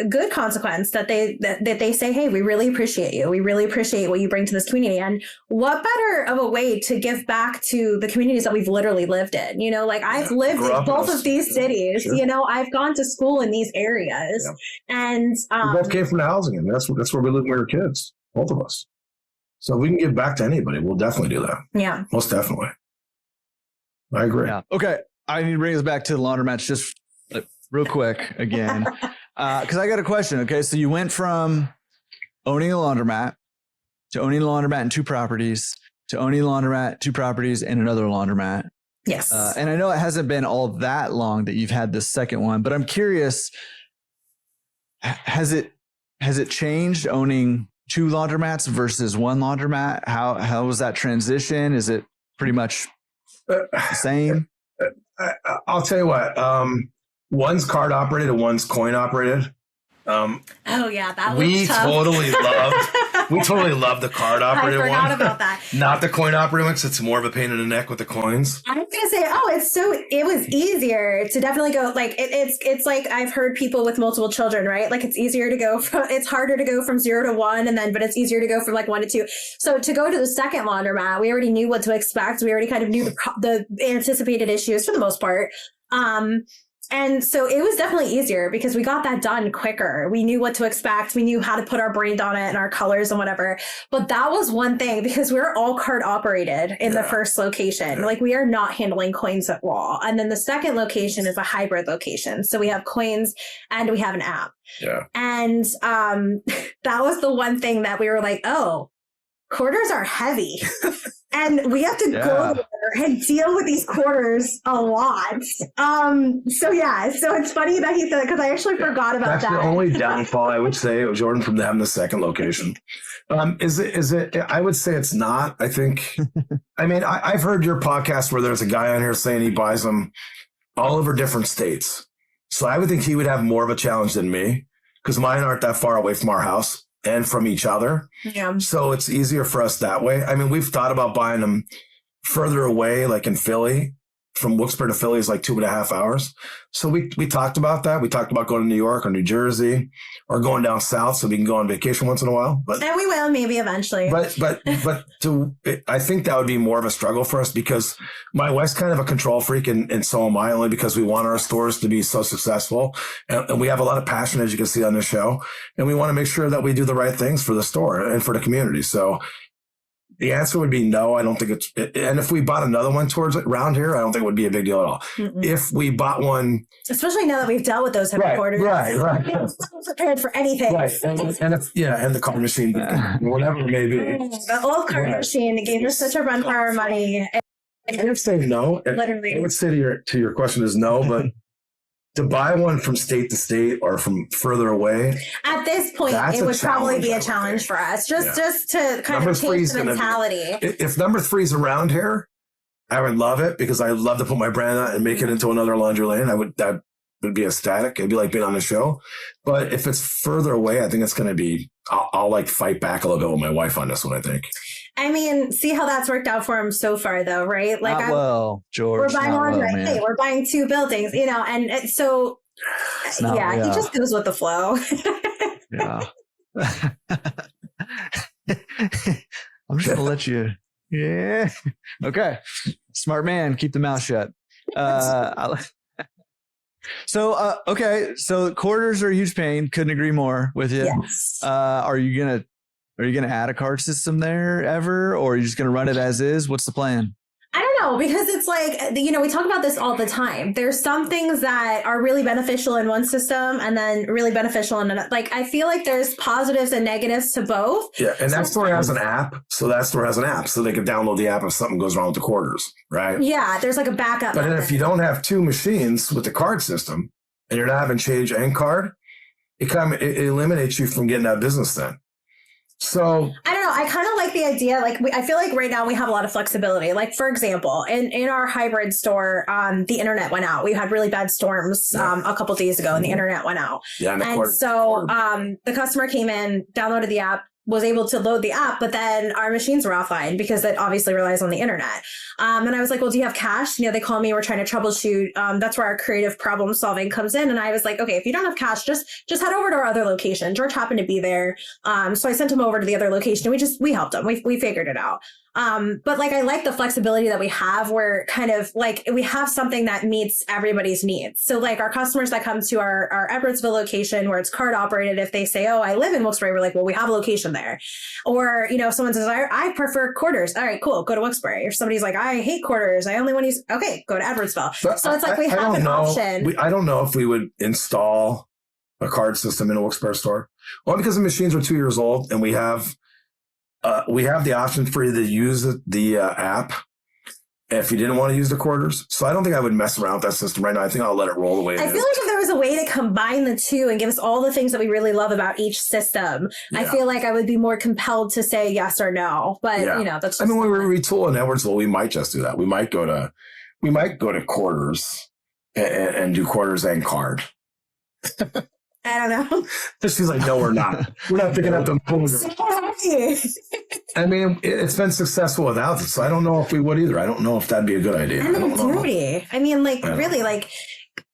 good consequence that they say, hey, we really appreciate you. We really appreciate what you bring to this community. And what better of a way to give back to the communities that we've literally lived in? You know, like I've lived in both of these cities. Sure. You know, I've gone to school in these areas, and we both came from the housing, and that's where we lived when we were kids, both of us. So if we can give back to anybody, we'll definitely do that. Yeah, most definitely. I agree. Yeah. Okay, I need to bring us back to the laundromats just real quick again, because I got a question. Okay, so you went from owning a laundromat to owning a laundromat and 2 properties to owning a laundromat, 2 properties, and another laundromat. Yes. And I know it hasn't been all that long that you've had this second one, but I'm curious, has it changed owning 2 laundromats versus 1 laundromat? How was that transition? Is it pretty much the same? I'll tell you what, one's card operated and one's coin operated. Oh yeah, that was we tough. We totally love the card operated one. I forgot about that. Not the coin operated one, because it's more of a pain in the neck with the coins. I was gonna say, it was easier to definitely go, like it's like I've heard people with multiple children, right? Like it's harder to go from 0 to 1, but it's easier to go from like 1 to 2. So to go to the second laundromat, we already knew what to expect. We already kind of knew the anticipated issues for the most part. And so it was definitely easier because we got that done quicker. We knew what to expect. We knew how to put our brand on it and our colors and whatever. But that was one thing, because we're all card operated in the first location. Like we are not handling coins at all. And then the second location is a hybrid location. So we have coins and we have an app. Yeah. And that was the one thing that we were like, oh, quarters are heavy. And we have to go there and deal with these quarters a lot. So it's funny that he said it, because I actually forgot about that. That's the only downfall, I would say, of Jordan, from having the second location. Is it? I would say it's not. I think. I mean, I've heard your podcast where there's a guy on here saying he buys them all over different states. So I would think he would have more of a challenge than me, because mine aren't that far away from our house and from each other. Yeah. So it's easier for us that way. I mean, we've thought about buying them further away, like in Philly. From Wilkes-Barre to Philly is like 2.5 hours. So we talked about that. We talked about going to New York or New Jersey or going down south so we can go on vacation once in a while. And we will, maybe eventually. But I think that would be more of a struggle for us, because my wife's kind of a control freak, and so am I, only because we want our stores to be so successful. And we have a lot of passion, as you can see on this show. And we want to make sure that we do the right things for the store and for the community. So the answer would be no. I don't think and if we bought another one towards around here, I don't think it would be a big deal at all. Mm-mm. If we bought one, especially now that we've dealt with those headquarters, right, I'm prepared for anything. Right, and the card machine, whatever it may be. The old card machine gave us such a run for our money. I would say no. Literally, I would say to your question is no, but to buy one from state to state or from further away, at this point, it would probably be a challenge for us. Just to kind of change the mentality. If number 3 is around here, I would love it, because I love to put my brand on and make it into another Laundry Lane. That would be ecstatic. It'd be like being on the show. But if it's further away, I think it's going to be. I'll like fight back a little bit with my wife on this one, I think. I mean, see how that's worked out for him so far, though, right? Like, George. We're buying laundry. Hey, we're buying 2 buildings, and so, he just goes with the flow. Yeah. I'm just gonna let you. Yeah. Okay. Smart man. Keep the mouth shut. So quarters are a huge pain. Couldn't agree more with you. Yes. Are you gonna add a card system there ever, or are you just gonna run it as is? What's the plan? I don't know, because it's like, we talk about this all the time. There's some things that are really beneficial in one system and then really beneficial in another. Like, I feel like there's positives and negatives to both. Yeah, and that store has an app. So that store has an app, so they can download the app if something goes wrong with the quarters, right? Yeah, there's like a backup. But then if you don't have 2 machines with the card system and you're not having change and card, it eliminates you from getting that business then. So I don't know. I kind of like the idea. Like, I feel like right now we have a lot of flexibility. Like, for example, in our hybrid store, the internet went out. We had really bad storms a couple days ago, and the internet went out. Yeah, and so the customer came in, downloaded the app, was able to load the app, but then our machines were offline because it obviously relies on the internet. And I was like, well, do you have cash? You know, they call me, we're trying to troubleshoot. That's where our creative problem solving comes in. And I was like, okay, if you don't have cash, just head over to our other location. George happened to be there. So I sent him over to the other location and we helped him. We figured it out. But like, I like the flexibility that we have where kind of like we have something that meets everybody's needs. So like our customers that come to our Edwardsville location where it's card operated, if they say, oh, I live in Wilkes-Barre, we're like, well, we have a location there. Or, you know, if someone says, I prefer quarters. All right, cool. Go to Wilkes-Barre. Or somebody's like, I hate quarters. I only want to use, okay, go to Edwardsville. But so it's like we have an option. I don't know if we would install a card system in a Wilkes-Barre store. Well, because the machines are 2 years old and we have the option for you to use the app if you didn't want to use the quarters. So I don't think I would mess around with that system right now. I think I'll let it roll the way it is. I feel like if there was a way to combine the two and give us all the things that we really love about each system, I feel like I would be more compelled to say yes or no. But, you know, that's just... I mean, when we retool in Edwardsville, we might just do that. We might go to quarters and do quarters and card. I don't know. She's like, no, we're not. We're not picking up the phone. I mean, it's been successful without it, so I don't know if we would either. I don't know if that'd be a good idea. And they're dirty. I mean, like, really, like,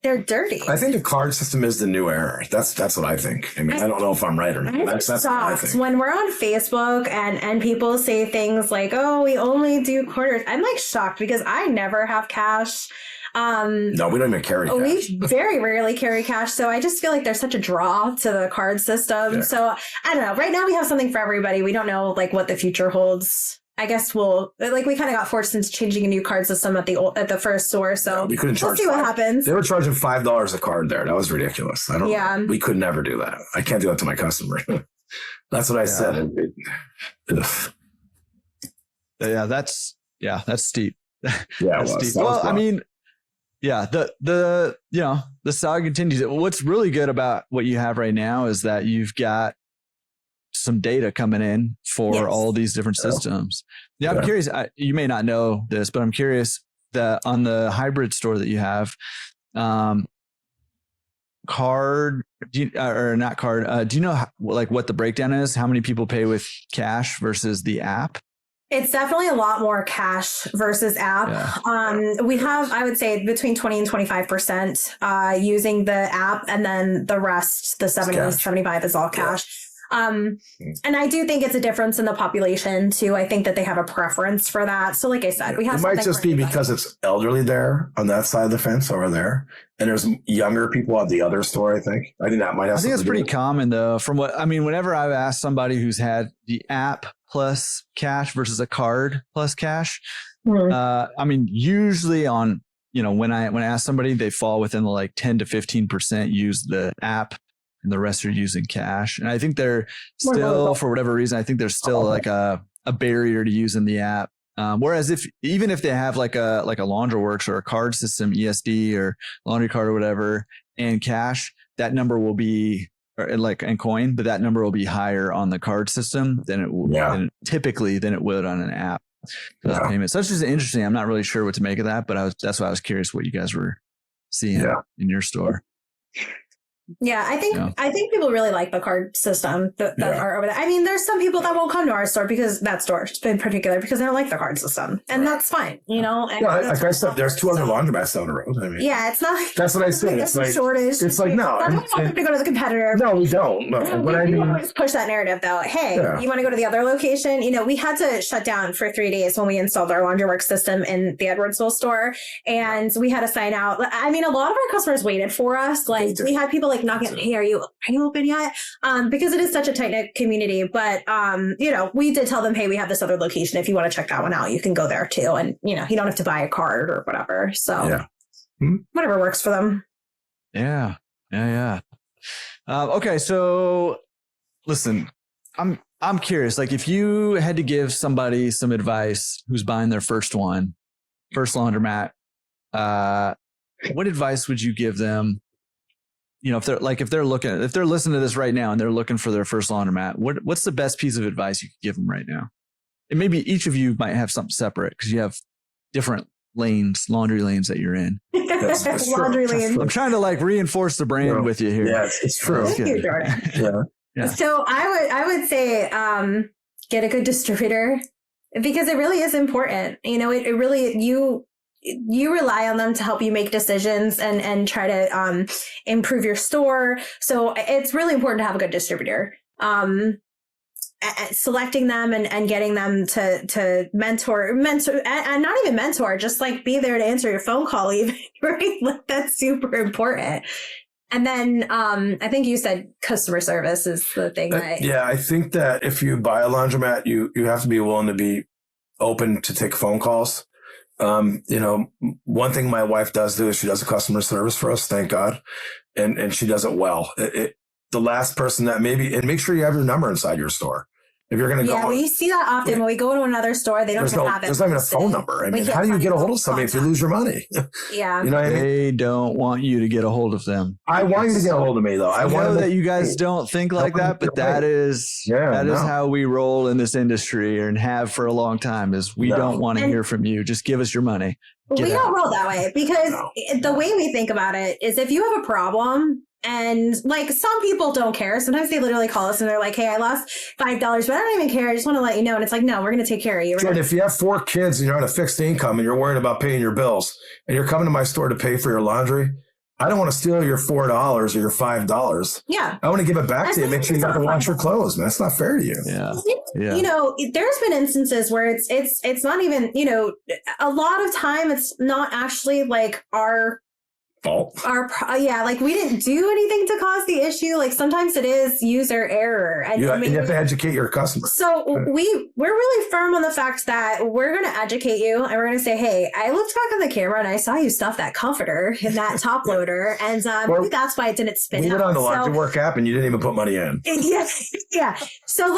they're dirty. I think the card system is the new era. That's what I think. I mean, I don't know if I'm right or not. That's what I think. When we're on Facebook and people say things like, oh, we only do quarters, I'm like shocked because I never have cash. No, we don't even carry cash. We very rarely carry cash. So I just feel like there's such a draw to the card system. Yeah. So I don't know. Right now we have something for everybody. We don't know like what the future holds. I guess we kind of got forced into changing a new card system at the first store. So we couldn't charge. We'll see what happens. They were charging $5 a card there. That was ridiculous. I don't know. We could never do that. I can't do that to my customer. That's what I said. That's steep. Yeah, that's steep. Well, I mean, yeah, the saga continues. What's really good about what you have right now is that you've got some data coming in for all these different systems. Yeah, I'm curious. You may not know this, but I'm curious that on the hybrid store that you have, card, do you know what the breakdown is? How many people pay with cash versus the app? It's definitely a lot more cash versus app. Yeah. We have, I would say, between 20 and 25% using the app, and then the rest, the 75 is all cash. And I do think it's a difference in the population too. I think that they have a preference for that. So like I said, we have. It might just be because it's elderly there on that side of the fence over there, and there's younger people at the other store. I think that might have. I think it's pretty common though. From what I mean, whenever I've asked somebody who's had the app plus cash versus a card plus cash, I mean, usually on when I ask somebody, they fall within the like 10 to 15% use the app, and the rest are using cash. And I think they're still, for whatever reason, I think there's still like a barrier to using the app. Whereas even if they have like a LaundroWorks or a card system, ESD or laundry card or whatever, and cash, that number will be and coin, but that number will be higher on the card system than it will than it would on an app. Payment. So it's just interesting. I'm not really sure what to make of that, but that's why I was curious what you guys were seeing in your store. Yeah, I think people really like the card system that are over there. I mean, there's some people that won't come to our store because in particular because they don't like the card system, and that's fine, And like I said, there's 2 other laundromats down the road. I mean, it's not. Like, that's what I said. It's like shortage. It's like no. I don't want them to go to the competitor. No, we don't. No, but I mean, always push that narrative though. Hey, you want to go to the other location? We had to shut down for 3 days when we installed our LaundryWorks system in the Edwardsville store, and we had to sign out. I mean, a lot of our customers waited for us. Like we had people like knocking. Hey, are you open yet? Because it is such a tight knit community. But we did tell them, hey, we have this other location. If you want to check that one out, you can go there too. And you don't have to buy a card or whatever. So whatever works for them. Yeah. Okay, so listen, I'm curious. Like, if you had to give somebody some advice who's buying their first laundromat, what advice would you give them if they're listening to this right now and they're looking for their first laundromat, what's the best piece of advice you could give them right now? And maybe each of you might have something separate because you have different laundry lanes that you're in. That's Laundry lanes. I'm trying to reinforce the brand with you here. Yeah, it's true. Thank you, Jordan. Yeah. So I would say get a good distributor because it really is important. It really you rely on them to help you make decisions and try to improve your store. So it's really important to have a good distributor. Selecting them and getting them to mentor and not even mentor, just be there to answer your phone call even, right? That's super important. And then I think you said customer service is the thing. I think that if you buy a laundromat, you have to be willing to be open to take phone calls. One thing my wife does do is she does a customer service for us, thank God. And she does it well. The last person that and make sure you have your number inside your store. If you're going to go. Yeah, we see that often when we go to another store, they don't even have it. There's not even a phone number. I mean, how do you get a hold of somebody if you lose your money? Yeah. You know what I mean? They don't want you to get a hold of them. I want you to get a hold of me, though. I know that you guys don't think like that, but that is how we roll in this industry and have for a long time is we don't want to hear from you. Just give us your money. We don't roll that way because the way we think about it is if you have a problem, and some people don't care. Sometimes they literally call us and they're like, hey, I lost $5, but I don't even care. I just want to let you know. And it's no, we're going to take care of you. And if you have 4 kids and you're on a fixed income and you're worried about paying your bills and you're coming to my store to pay for your laundry, I don't want to steal your $4 or your $5. Yeah. I want to give it back to you. Make sure you got to wash your clothes, man. That's not fair to you. Yeah. There's been instances where it's not even, a lot of time it's not actually our fault. We didn't do anything to cause the issue. Sometimes it is user error, and you have to educate your customers. So we're really firm on the fact that we're going to educate you, and we're going to say, hey, I looked back on the camera and I saw you stuff that comforter in that top loader, and maybe that's why it didn't spin. We went on the Laundry Work app, and you didn't even put money in. Yeah. So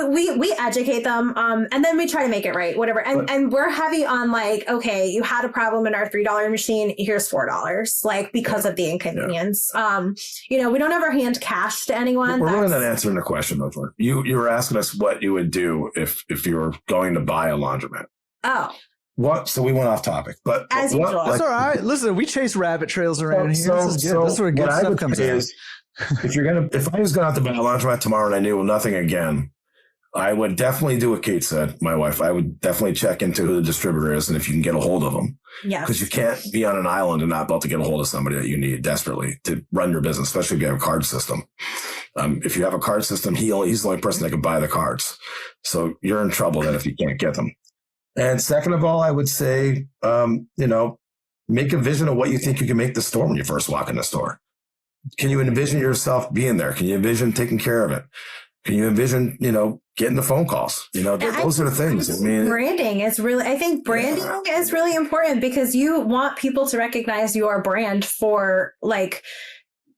we educate them, and then we try to make it right, whatever. And we're heavy on okay, you had a problem in our $3 machine. Here's $4. Because of the inconvenience. We don't ever hand cash to anyone. We're really not answering the question, though. You were asking us what you would do if you were going to buy a laundromat. Oh. What? So we went off topic, but as usual. That's all right. Listen, we chase rabbit trails around here. This is good. This is where good stuff comes in. If I was going to have to buy a laundromat tomorrow and I knew nothing again, I would definitely do what Kate said, my wife. I would definitely check into who the distributor is and if you can get a hold of them. Yeah. Because you can't be on an island and not be able to get a hold of somebody that you need desperately to run your business, especially if you have a card system. If you have a card system, he's the only person that can buy the cards. So you're in trouble then if you can't get them. And second of all, I would say, make a vision of what you think you can make the store when you first walk in the store. Can you envision yourself being there? Can you envision taking care of it? Can you envision, getting the phone calls? Those are the things. Branding is really, I think branding is really important because you want people to recognize your brand for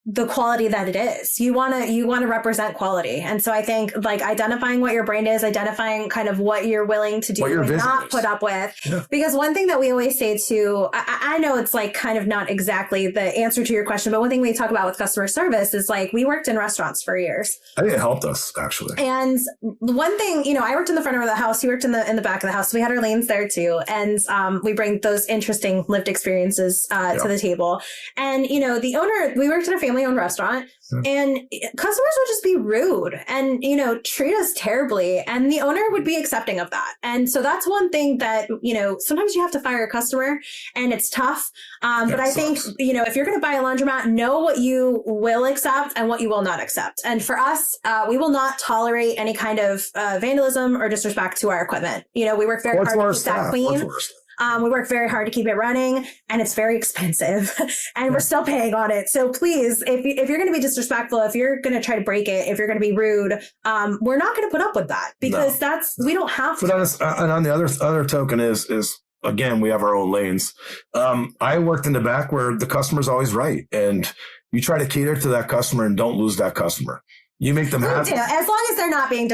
the quality that it is. You want to represent quality. And so I think identifying what your brand is, identifying kind of what you're willing to do and not put up with. Yeah. Because one thing that we always say too, I know it's kind of not exactly the answer to your question, but one thing we talk about with customer service is we worked in restaurants for years. I think it helped us actually. And one thing, I worked in the front of the house. He worked in the back of the house. So we had our lanes there too. And we bring those interesting lived experiences to the table. And, the owner, we worked in a family-owned restaurant, and customers would just be rude and, treat us terribly. And the owner would be accepting of that. And so that's one thing that, sometimes you have to fire a customer and it's tough. But I think, if you're going to buy a laundromat, know what you will accept and what you will not accept. And for us, we will not tolerate any kind of vandalism or disrespect to our equipment. We work very hard to keep that clean. We work very hard to keep it running, and it's very expensive, and we're still paying on it. So please, if you're going to be disrespectful, if you're going to try to break it, if you're going to be rude, we're not going to put up with that because we don't have to. But on the other token is again, we have our own lanes. I worked in the back where the customer's always right, and you try to cater to that customer and don't lose that customer. You make them happy. As long as they're not being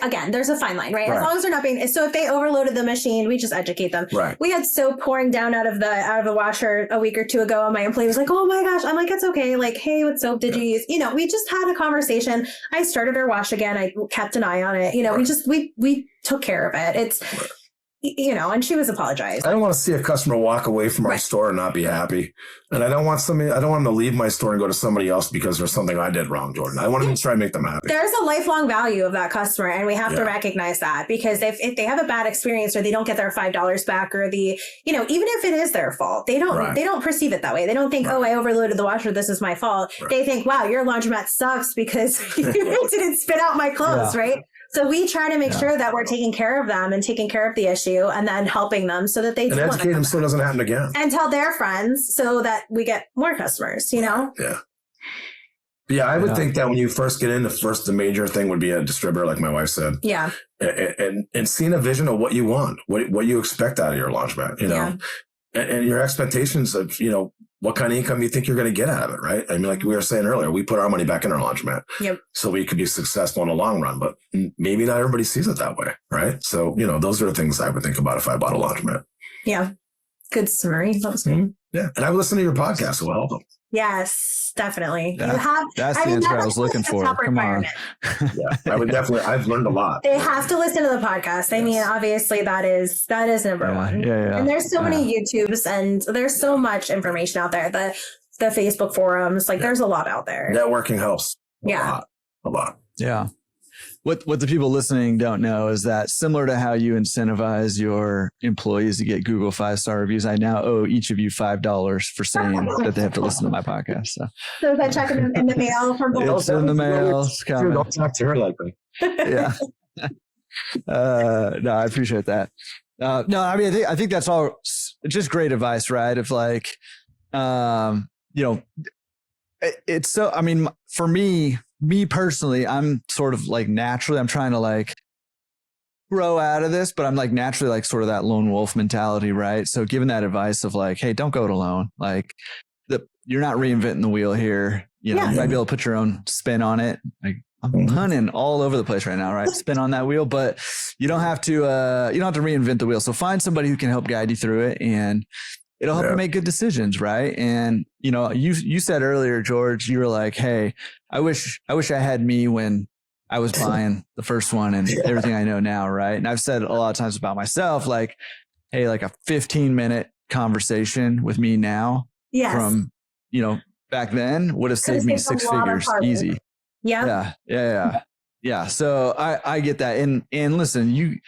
again, there's a fine line, right? As long as they're not being, so if they overloaded the machine, we just educate them. Right. We had soap pouring down out of the washer a week or two ago, and my employee was like, "Oh my gosh." I'm like, "It's okay." Like, "Hey, what soap did you use?" We just had a conversation. I started her wash again. I kept an eye on it. We took care of it. It's, and she was apologized. I don't want to see a customer walk away from our store and not be happy. And I don't want them to leave my store and go to somebody else because there's something I did wrong, Jordan. I want to try and make them happy. There's a lifelong value of that customer, and we have to recognize that, because if they have a bad experience or they don't get their $5 back, or even if it is their fault, they don't perceive it that way. They don't think, "Oh, I overloaded the washer, this is my fault." Right. They think, "Wow, your laundromat sucks because you didn't spit out my clothes," right? So we try to make sure that we're taking care of them and taking care of the issue, and then helping them so that they and educate them so it doesn't happen again. And tell their friends so that we get more customers, Yeah. Yeah, I would think that when you first get in, the major thing would be a distributor, like my wife said. Yeah. And seeing a vision of what you want, what you expect out of your laundromat, and your expectations of, what kind of income you think you're going to get out of it, right? I mean, like we were saying earlier, we put our money back in our laundromat. Yep. So we could be successful in the long run, but maybe not everybody sees it that way, right? So, those are the things I would think about if I bought a laundromat. Yeah. Good summary. That was good. Mm-hmm. Yeah. And I would listen to your podcast. It will help them. Yes, definitely. That's the answer I was looking for. Come on. I would definitely, I've learned a lot. They have to listen to the podcast. I mean, obviously that is number one. Yeah. And there's so many YouTubes, and there's so much information out there. The Facebook forums, there's a lot out there. Networking helps. A lot. Yeah. What the people listening don't know is that, similar to how you incentivize your employees to get Google 5-star reviews, I now owe each of you $5 for saying that they have to listen to my podcast. So is that check in the mail from Wolfe? It's in the mail. It's coming. Don't talk to her like that. Yeah. No, I appreciate that. No, I mean, I think that's all just great advice, right? If it's so, I mean, for me personally, I'm sort of naturally, I'm trying to grow out of this, but I'm naturally sort of that lone wolf mentality, right? So giving that advice of hey, don't go it alone. You're not reinventing the wheel here. You might be able to put your own spin on it. I'm hunting all over the place right now, right? Spin on that wheel, but you don't have to reinvent the wheel. So find somebody who can help guide you through it, and it'll help you make good decisions, right? And you said earlier, George, you were like, "Hey, I wish I had me when I was buying the first one and everything I know now," right? And I've said a lot of times about myself, hey, a 15-minute conversation with me now from back then would have saved me 6 figures easy. Yeah. So I get that, and listen,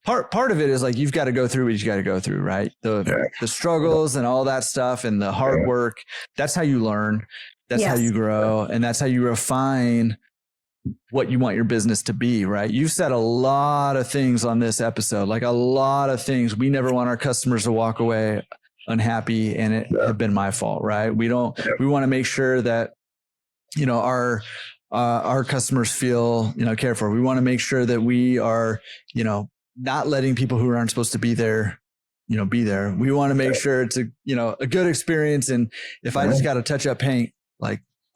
Part of it is you've got to go through what you got to go through, right? The struggles and all that stuff and the hard work. That's how you learn. That's how you grow, and that's how you refine what you want your business to be, right? You've said a lot of things on this episode, a lot of things. We never want our customers to walk away unhappy, and it have been my fault, right? We want to make sure that our customers feel cared for. We want to make sure that we are not letting people who aren't supposed to be there, be there. We want to make sure it's a good experience. And if I just got to touch up paint,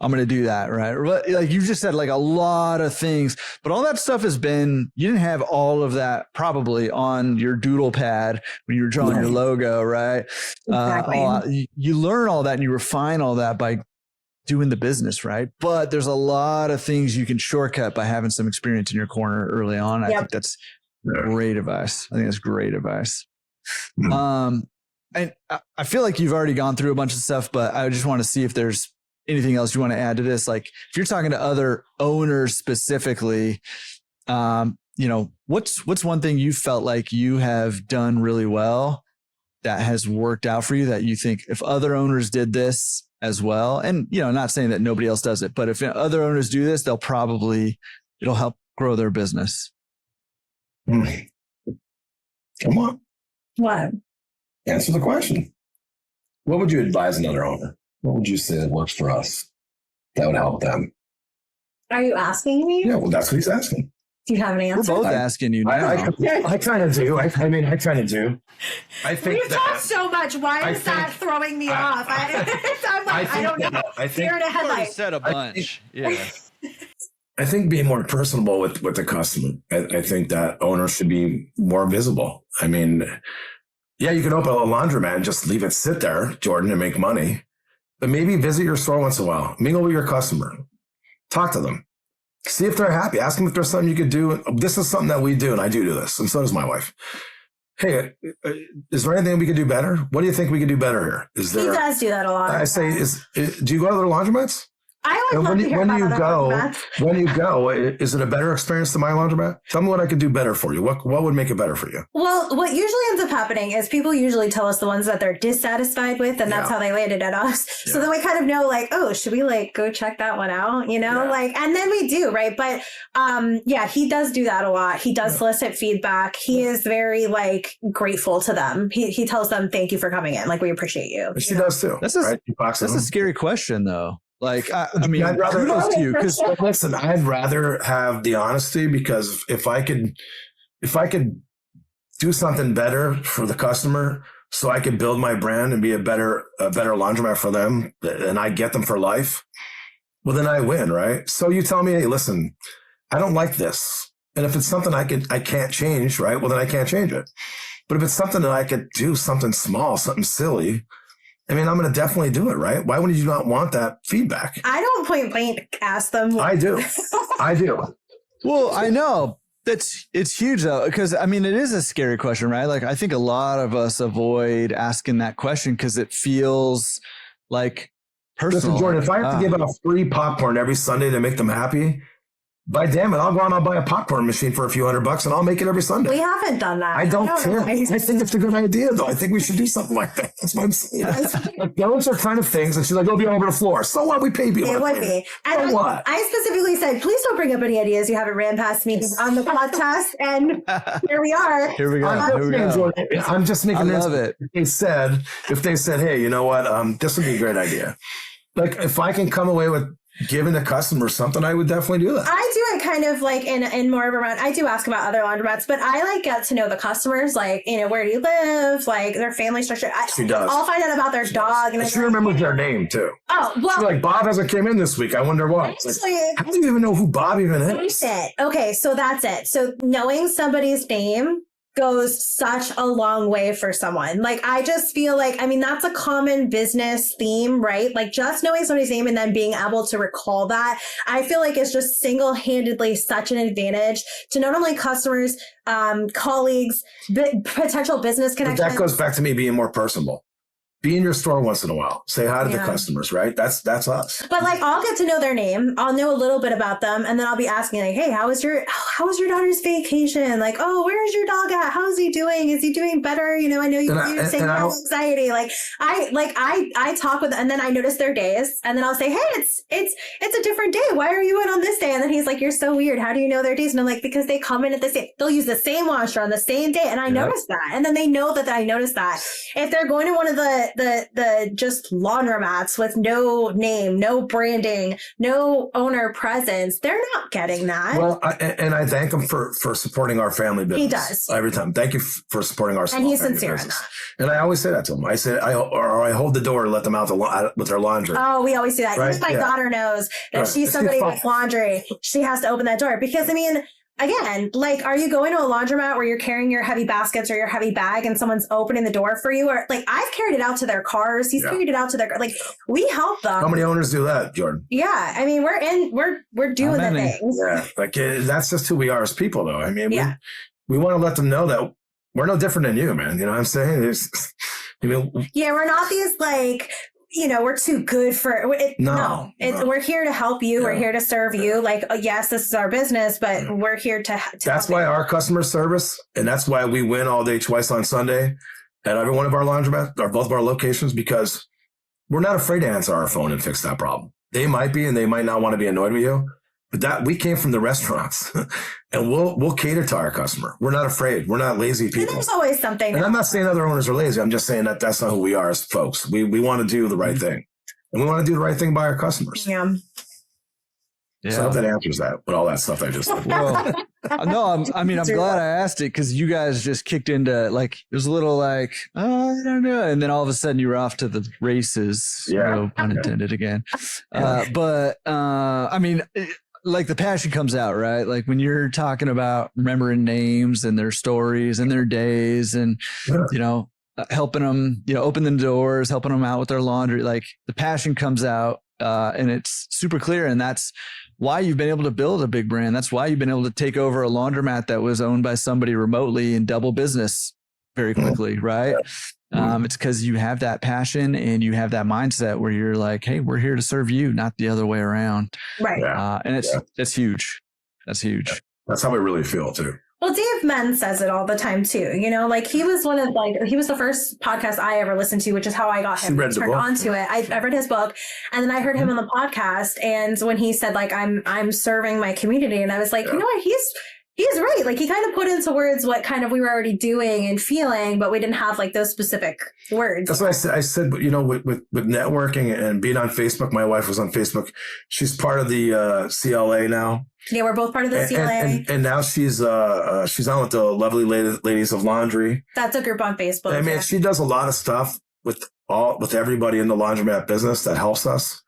I'm going to do that. Right. You just said a lot of things, but all that stuff you didn't have all of that probably on your doodle pad when you were drawing your logo. Right. Exactly. You learn all that and you refine all that by doing the business, right? But there's a lot of things you can shortcut by having some experience in your corner early on. I think that's great advice. I think that's great advice. And I feel like you've already gone through a bunch of stuff, but I just want to see if there's anything else you want to add to this. If you're talking to other owners specifically, what's one thing you felt like you have done really well that has worked out for you that you think if other owners did this as well, and not saying that nobody else does it, but if other owners do this, it'll help grow their business. Come on. What? Answer the question. What would you advise another owner? What would you say that works for us that would help them? Are you asking me? Yeah, well, that's what he's asking. Do you have an answer? We're both asking you now. I kind of do. I kind of do. I think we've talked so much. Why is that throwing me off? I'm I don't know. I think You're in a headlight. Said a bunch. Yeah. I think being more personable with the customer. I think that owners should be more visible. I mean, yeah, you can open a laundromat and just leave it sit there, Jordan, and make money. But maybe visit your store once in a while. Mingle with your customer. Talk to them. See if they're happy. Ask them if there's something you could do. This is something that we do, and I do this, and so does my wife. Hey, is there anything we could do better? What do you think we could do better here? He does do that a lot. I say, do you go to the laundromats? I always love to hear about other laundromats. When you go, is it a better experience than my laundromat? Tell me what I could do better for you. What would make it better for you? Well, what usually ends up happening is people usually tell us the ones that they're dissatisfied with, and that's how they landed at us. Yeah. So then we kind of know, like, oh, should we like go check that one out? You know, like, and then we do, right? But yeah, he does do that a lot. He does solicit feedback. He is very like grateful to them. He tells them, thank you for coming in. Like, we appreciate you. She does too. That's a scary question though. Like, I mean, I'd rather kudos to you, because listen, I'd rather have the honesty, because if I could do something better for the customer, so I could build my brand and be a better laundromat for them, and I get them for life, well, then I win, right? So you tell me, hey, listen, I don't like this, and if it's something I can't change, right? Well, then I can't change it. But if it's something that I could do, something small, something silly, I mean, I'm going to definitely do it, right? Why would you not want that feedback? I don't point blank ask them. I do. Well, I know it's huge though, because I mean, it is a scary question, right? Like, I think a lot of us avoid asking that question because it feels like personal. Listen, Jordan, if I have to give out free popcorn every Sunday to make them happy, by damn it, I'll go out and I'll buy a popcorn machine for a few $100 and I'll make it every Sunday. We haven't done that. I don't care. I think it's a good idea, though. I think we should do something like that. That's what I'm saying. Like, those are kind of things. And she's like, "Go be all over the floor." So what? We pay people. It would be. And so what? I specifically said, please don't bring up any ideas you haven't ran past me on the podcast. And here we are. Here we go. I'm just making this. I love it. If they said, hey, you know what? This would be a great idea. Like, if I can come away with giving the customer something, I would definitely do that. I do it kind of like in more of a run. I do ask about other laundromats, but I like get to know the customers, like, you know, where do you live, like their family structure. She does. I'll find out about their dog. And she remembers their name too. Oh, well. She's like, Bob hasn't came in this week. I wonder why. Actually, like, how do you even know who Bob even is? Okay, so that's it. So knowing somebody's name goes such a long way for someone. Like, I just feel like, I mean, that's a common business theme, right? Like, just knowing somebody's name and then being able to recall that, I feel like it's just single-handedly such an advantage to not only customers, colleagues, potential business connections. But that goes back to me being more personable. Be in your store once in a while. Say hi to the customers, right? That's us. But like, I'll get to know their name. I'll know a little bit about them, and then I'll be asking like, "Hey, how was your daughter's vacation? Like, oh, where is your dog at? How's he doing? Is he doing better? You know, I know you're saying anxiety. Like, I talk with, and then I notice their days, and then I'll say, hey, it's a different day. Why are you in on this day? And then he's like, you're so weird. How do you know their days? And I'm like, because they come in at the same. They'll use the same washer on the same day, and I notice that, and then they know that I noticed that. If they're going to one of the just laundromats with no name, no branding, no owner presence, they're not getting that. Well, I thank him for supporting our family business. He does. Every time. Thank you for supporting our small and he's family sincere business. in that. And I always say that to him. I say, I hold the door and let them out with their laundry. Oh, we always do that. Right? Even my daughter knows that if she's somebody with laundry, she has to open that door. Because, I mean, again, like, are you going to a laundromat where you're carrying your heavy baskets or your heavy bag and someone's opening the door for you? Or like, I've carried it out to their cars. He's carried it out to their, like, we help them. How many owners do that, Jordan? Yeah. I mean, we're doing the things. Yeah. Like, that's just who we are as people, though. I mean, we want to let them know that we're no different than you, man. You know what I'm saying? We're not these, like, you know, we're too good for it. No. We're here to help you. We're here to serve you. Like, yes, this is our business, but we're here to that's why our customer service, and that's why we win all day twice on Sunday at every one of our laundromats, or both of our locations, because we're not afraid to answer our phone and fix that problem. They might be, and they might not want to be annoyed with you, but that we came from the restaurants and we'll cater to our customer. We're not afraid. We're not lazy people. And there's always something. And I'm not saying other owners are lazy. I'm just saying that that's not who we are as folks. We want to do the right thing, and we want to do the right thing by our customers. Yeah. So I hope that answers that with all that stuff I just said. Well, no, I'm glad I asked it, because you guys just kicked into, like, it was a little like, oh, I don't know. And then all of a sudden you were off to the races. Yeah. No pun intended again. But I mean, like the passion comes out, right? Like when you're talking about remembering names and their stories and their days and, you know, helping them, you know, opening the doors, helping them out with their laundry, like the passion comes out and it's super clear. And that's why you've been able to build a big brand. That's why you've been able to take over a laundromat that was owned by somebody remotely and double business very quickly, right? It's because you have that passion and you have that mindset where you're like, hey, we're here to serve you, not the other way around. Right. And it's huge. That's huge. That's how I really feel too. Well, Dave Menn says it all the time too. You know, like he was the first podcast I ever listened to, which is how I got him turned onto it. I read his book and then I heard him on the podcast. And when he said like, I'm serving my community, and I was like, you know what, he's right. Like he kind of put into words what kind of we were already doing and feeling, but we didn't have like those specific words. That's what I said, you know, with networking and being on Facebook, my wife was on Facebook. She's part of the CLA now. Yeah, we're both part of the CLA. And now she's on with the lovely ladies of laundry. That's a group on Facebook. I mean, she does a lot of stuff with everybody in the laundromat business that helps us.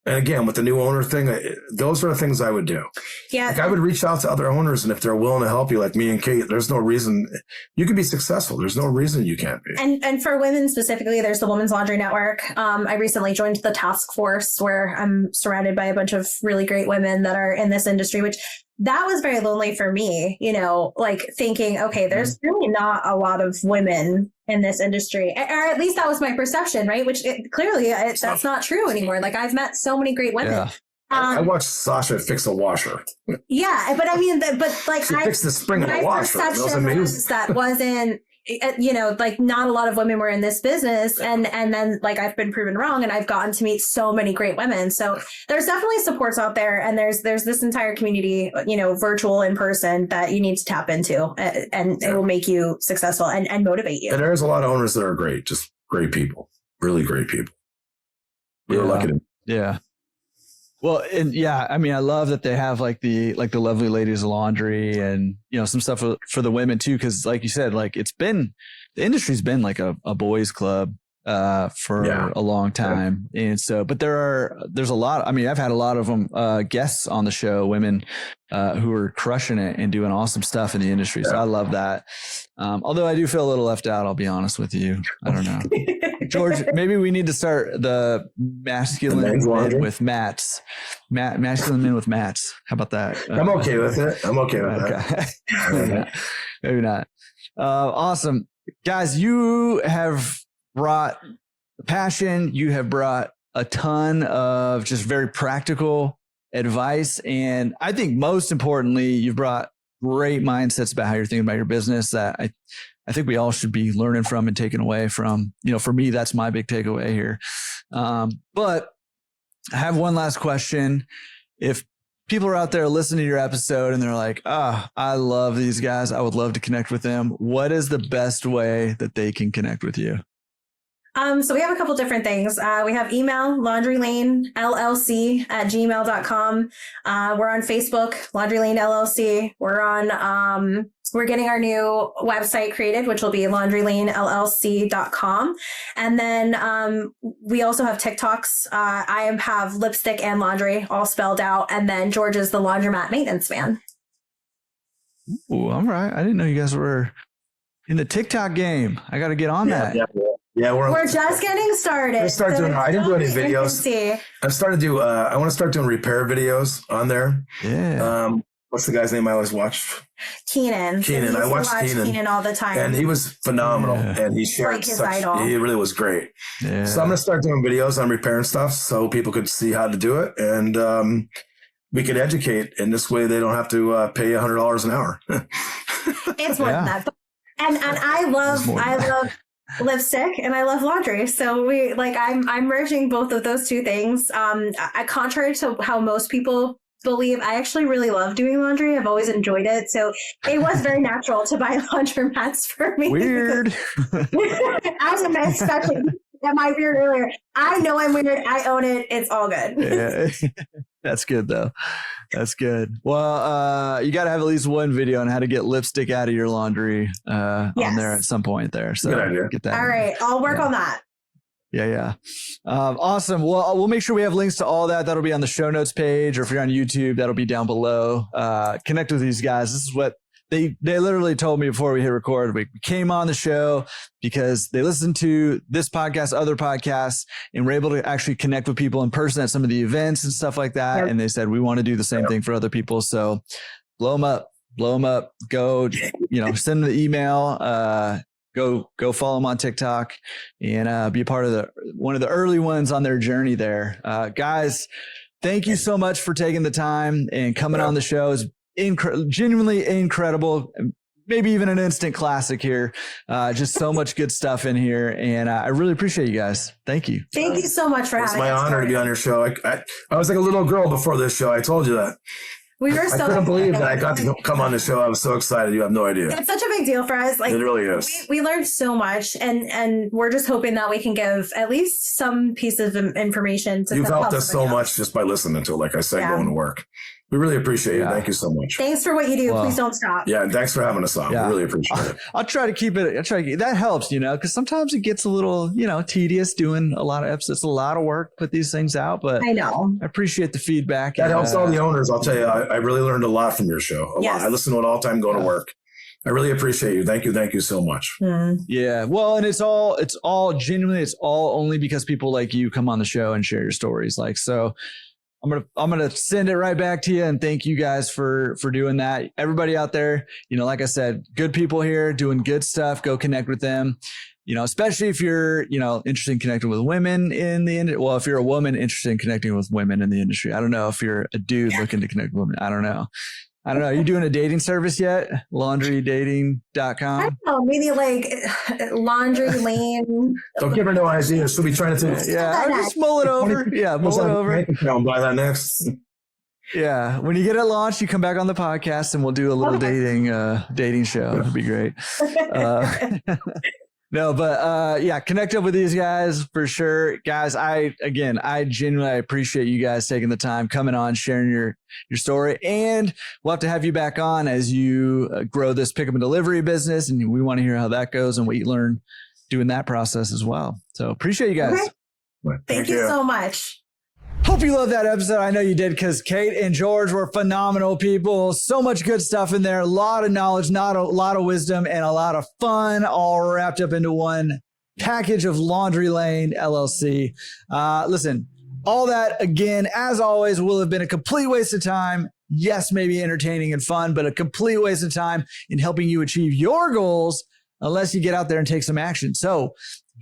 And again, with the new owner thing, those are the things I would do. Yeah. Like I would reach out to other owners, and if they're willing to help you, like me and Kate, there's no reason you can be successful. There's no reason you can't be. And for women specifically, there's the Women's Laundry Network. I recently joined the task force where I'm surrounded by a bunch of really great women that are in this industry, which that was very lonely for me, you know, like thinking, okay, there's really not a lot of women in this industry, or at least that was my perception, right? Which clearly that's not true anymore. Like I've met so many great women. Yeah. I watched Sasha fix a washer. Yeah, but I mean, but like she fixed the spring of a washer. My perception was that wasn't, you know, like not a lot of women were in this business, and then like I've been proven wrong, and I've gotten to meet so many great women. So there's definitely supports out there, and there's this entire community, you know, virtual, in person, that you need to tap into, and it will make you successful and motivate you. And there's a lot of owners that are great, just great people, really great people. We're lucky to. Yeah. Well, and yeah, I mean, I love that they have like the lovely ladies of laundry and, you know, some stuff for the women too. Cause like you said, like the industry's been like a boys club, for a long time. Yeah. And so, but there's a lot, I mean, I've had a lot of them, guests on the show, women, who are crushing it and doing awesome stuff in the industry. So I love that. Although I do feel a little left out, I'll be honest with you. I don't know. George, maybe we need to start the masculine men with mats. Masculine men with mats. How about that? I'm okay with it. That. Maybe not. Awesome. Guys, you have brought passion. You have brought a ton of just very practical advice. And I think most importantly, you've brought great mindsets about how you're thinking about your business that I think we all should be learning from and taking away from. You know, for me, that's my big takeaway here. But I have one last question. If people are out there listening to your episode and they're like, I love these guys, I would love to connect with them, what is the best way that they can connect with you? So we have a couple different things. We have email, Laundry Lane LLC @gmail.com. We're on Facebook, Laundry Lane LLC. We're getting our new website created, which will be laundrylanellc.com. And then we also have TikToks. I have lipstick and laundry all spelled out. And then George is the laundromat maintenance man. Ooh, all right. I didn't know you guys were in the TikTok game. I got to get on that. Yeah, we're just getting started. I didn't do any videos. I want to start doing repair videos on there. Yeah. What's the guy's name I always watched? Keenan. I watched Keenan all the time. And he was phenomenal. Yeah. And he shared his idol. He really was great. Yeah. So I'm going to start doing videos on repairing stuff so people could see how to do it. And we could educate. And this way they don't have to pay $100 an hour. It's more than that. And I love lipstick and I love laundry. So I'm merging both of those two things. Contrary to how most people believe, I actually really love doing laundry. I've always enjoyed it. So it was very natural to buy laundromats for me. Weird. As a man, especially. Am I weird earlier? I know I'm weird. I own it. It's all good. Yeah. That's good though. That's good. Well, you got to have at least one video on how to get lipstick out of your laundry on there at some point there. So good idea. Get that. All right. I'll work on that. Yeah. Awesome. Well, we'll make sure we have links to all that. That'll be on the show notes page, or if you're on YouTube, that'll be down below. Connect with these guys. This is what they literally told me before we hit record. We came on the show because they listened to this podcast, other podcasts, and were able to actually connect with people in person at some of the events and stuff like that. Yep. And they said, we want to do the same thing for other people. So blow them up, go, send them the email, Go follow them on TikTok and be a part of one of the early ones on their journey there. Guys, thank you so much for taking the time and coming on the show. It's genuinely incredible. Maybe even an instant classic here. Just so much good stuff in here. And I really appreciate you guys. Thank you. Thank you so much for having us. It's my honor to be on your show. I was like a little girl before this show. I told you that. We were so I couldn't believe that I got to come on the show. I was so excited. You have no idea. It's such a big deal for us. Like, it really is. We learned so much, and we're just hoping that we can give at least some piece of information to. You've helped us so much just by listening to it. Like I said, going to work. We really appreciate you. Thank you so much. Thanks for what you do. Please don't stop. Yeah, and thanks for having us on. We really appreciate it. I'll try to keep it. That helps, because sometimes it gets a little, tedious doing a lot of episodes. It's a lot of work to put these things out, but I know. I appreciate the feedback. That helps all the owners. I'll tell you, I really learned a lot from your show. A lot. I listen to it all the time going to work. I really appreciate you. Thank you so much. Yeah. Well, and it's all genuinely, it's all only because people like you come on the show and share your stories. So I'm gonna send it right back to you, and thank you guys for doing that. Everybody out there, like I said, good people here doing good stuff. Go connect with them. Especially if you're interested in connecting with women in the industry. Well, if you're a woman interested in connecting with women in the industry, I don't know if you're a dude looking to connect with women. I don't know. Are you doing a dating service yet? laundrydating.com? I don't know. Maybe like Laundry Lane. Don't give her no ideas. She'll be trying to I'll just mull it over. Yeah, mull it over. I'll buy that next. Yeah. When you get it launched, you come back on the podcast and we'll do a little dating show. It'd be great. No, but connect up with these guys for sure. Guys, I genuinely appreciate you guys taking the time, coming on, sharing your story. And we'll have to have you back on as you grow this pickup and delivery business. And we want to hear how that goes and what you learn doing that process as well. So appreciate you guys. Okay. Thank you so much. Hope you loved that episode. I know you did, because Kate and George were phenomenal people. So much good stuff in there. A lot of knowledge, not a lot of wisdom, and a lot of fun, all wrapped up into one package of Laundry Lane LLC. Listen, all that, again, as always, will have been a complete waste of time. Yes, maybe entertaining and fun, but a complete waste of time in helping you achieve your goals unless you get out there and take some action. So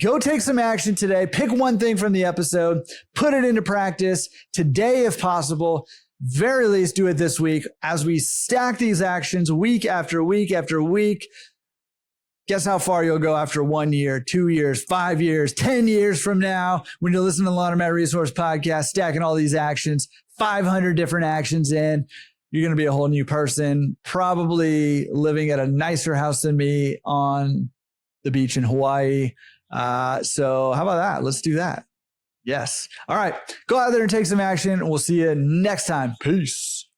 go take some action today. Pick one thing from the episode, put it into practice today if possible. Very least do it this week as we stack these actions week after week after week. Guess how far you'll go after 1 year, 2 years, 5 years, 10 years from now when you listen to the Laundromat Resource Podcast, stacking all these actions, 500 different actions in. You're going to be a whole new person, probably living at a nicer house than me on the beach in Hawaii. So how about that? Let's do that. Yes. All right. Go out there and take some action. We'll see you next time. Peace.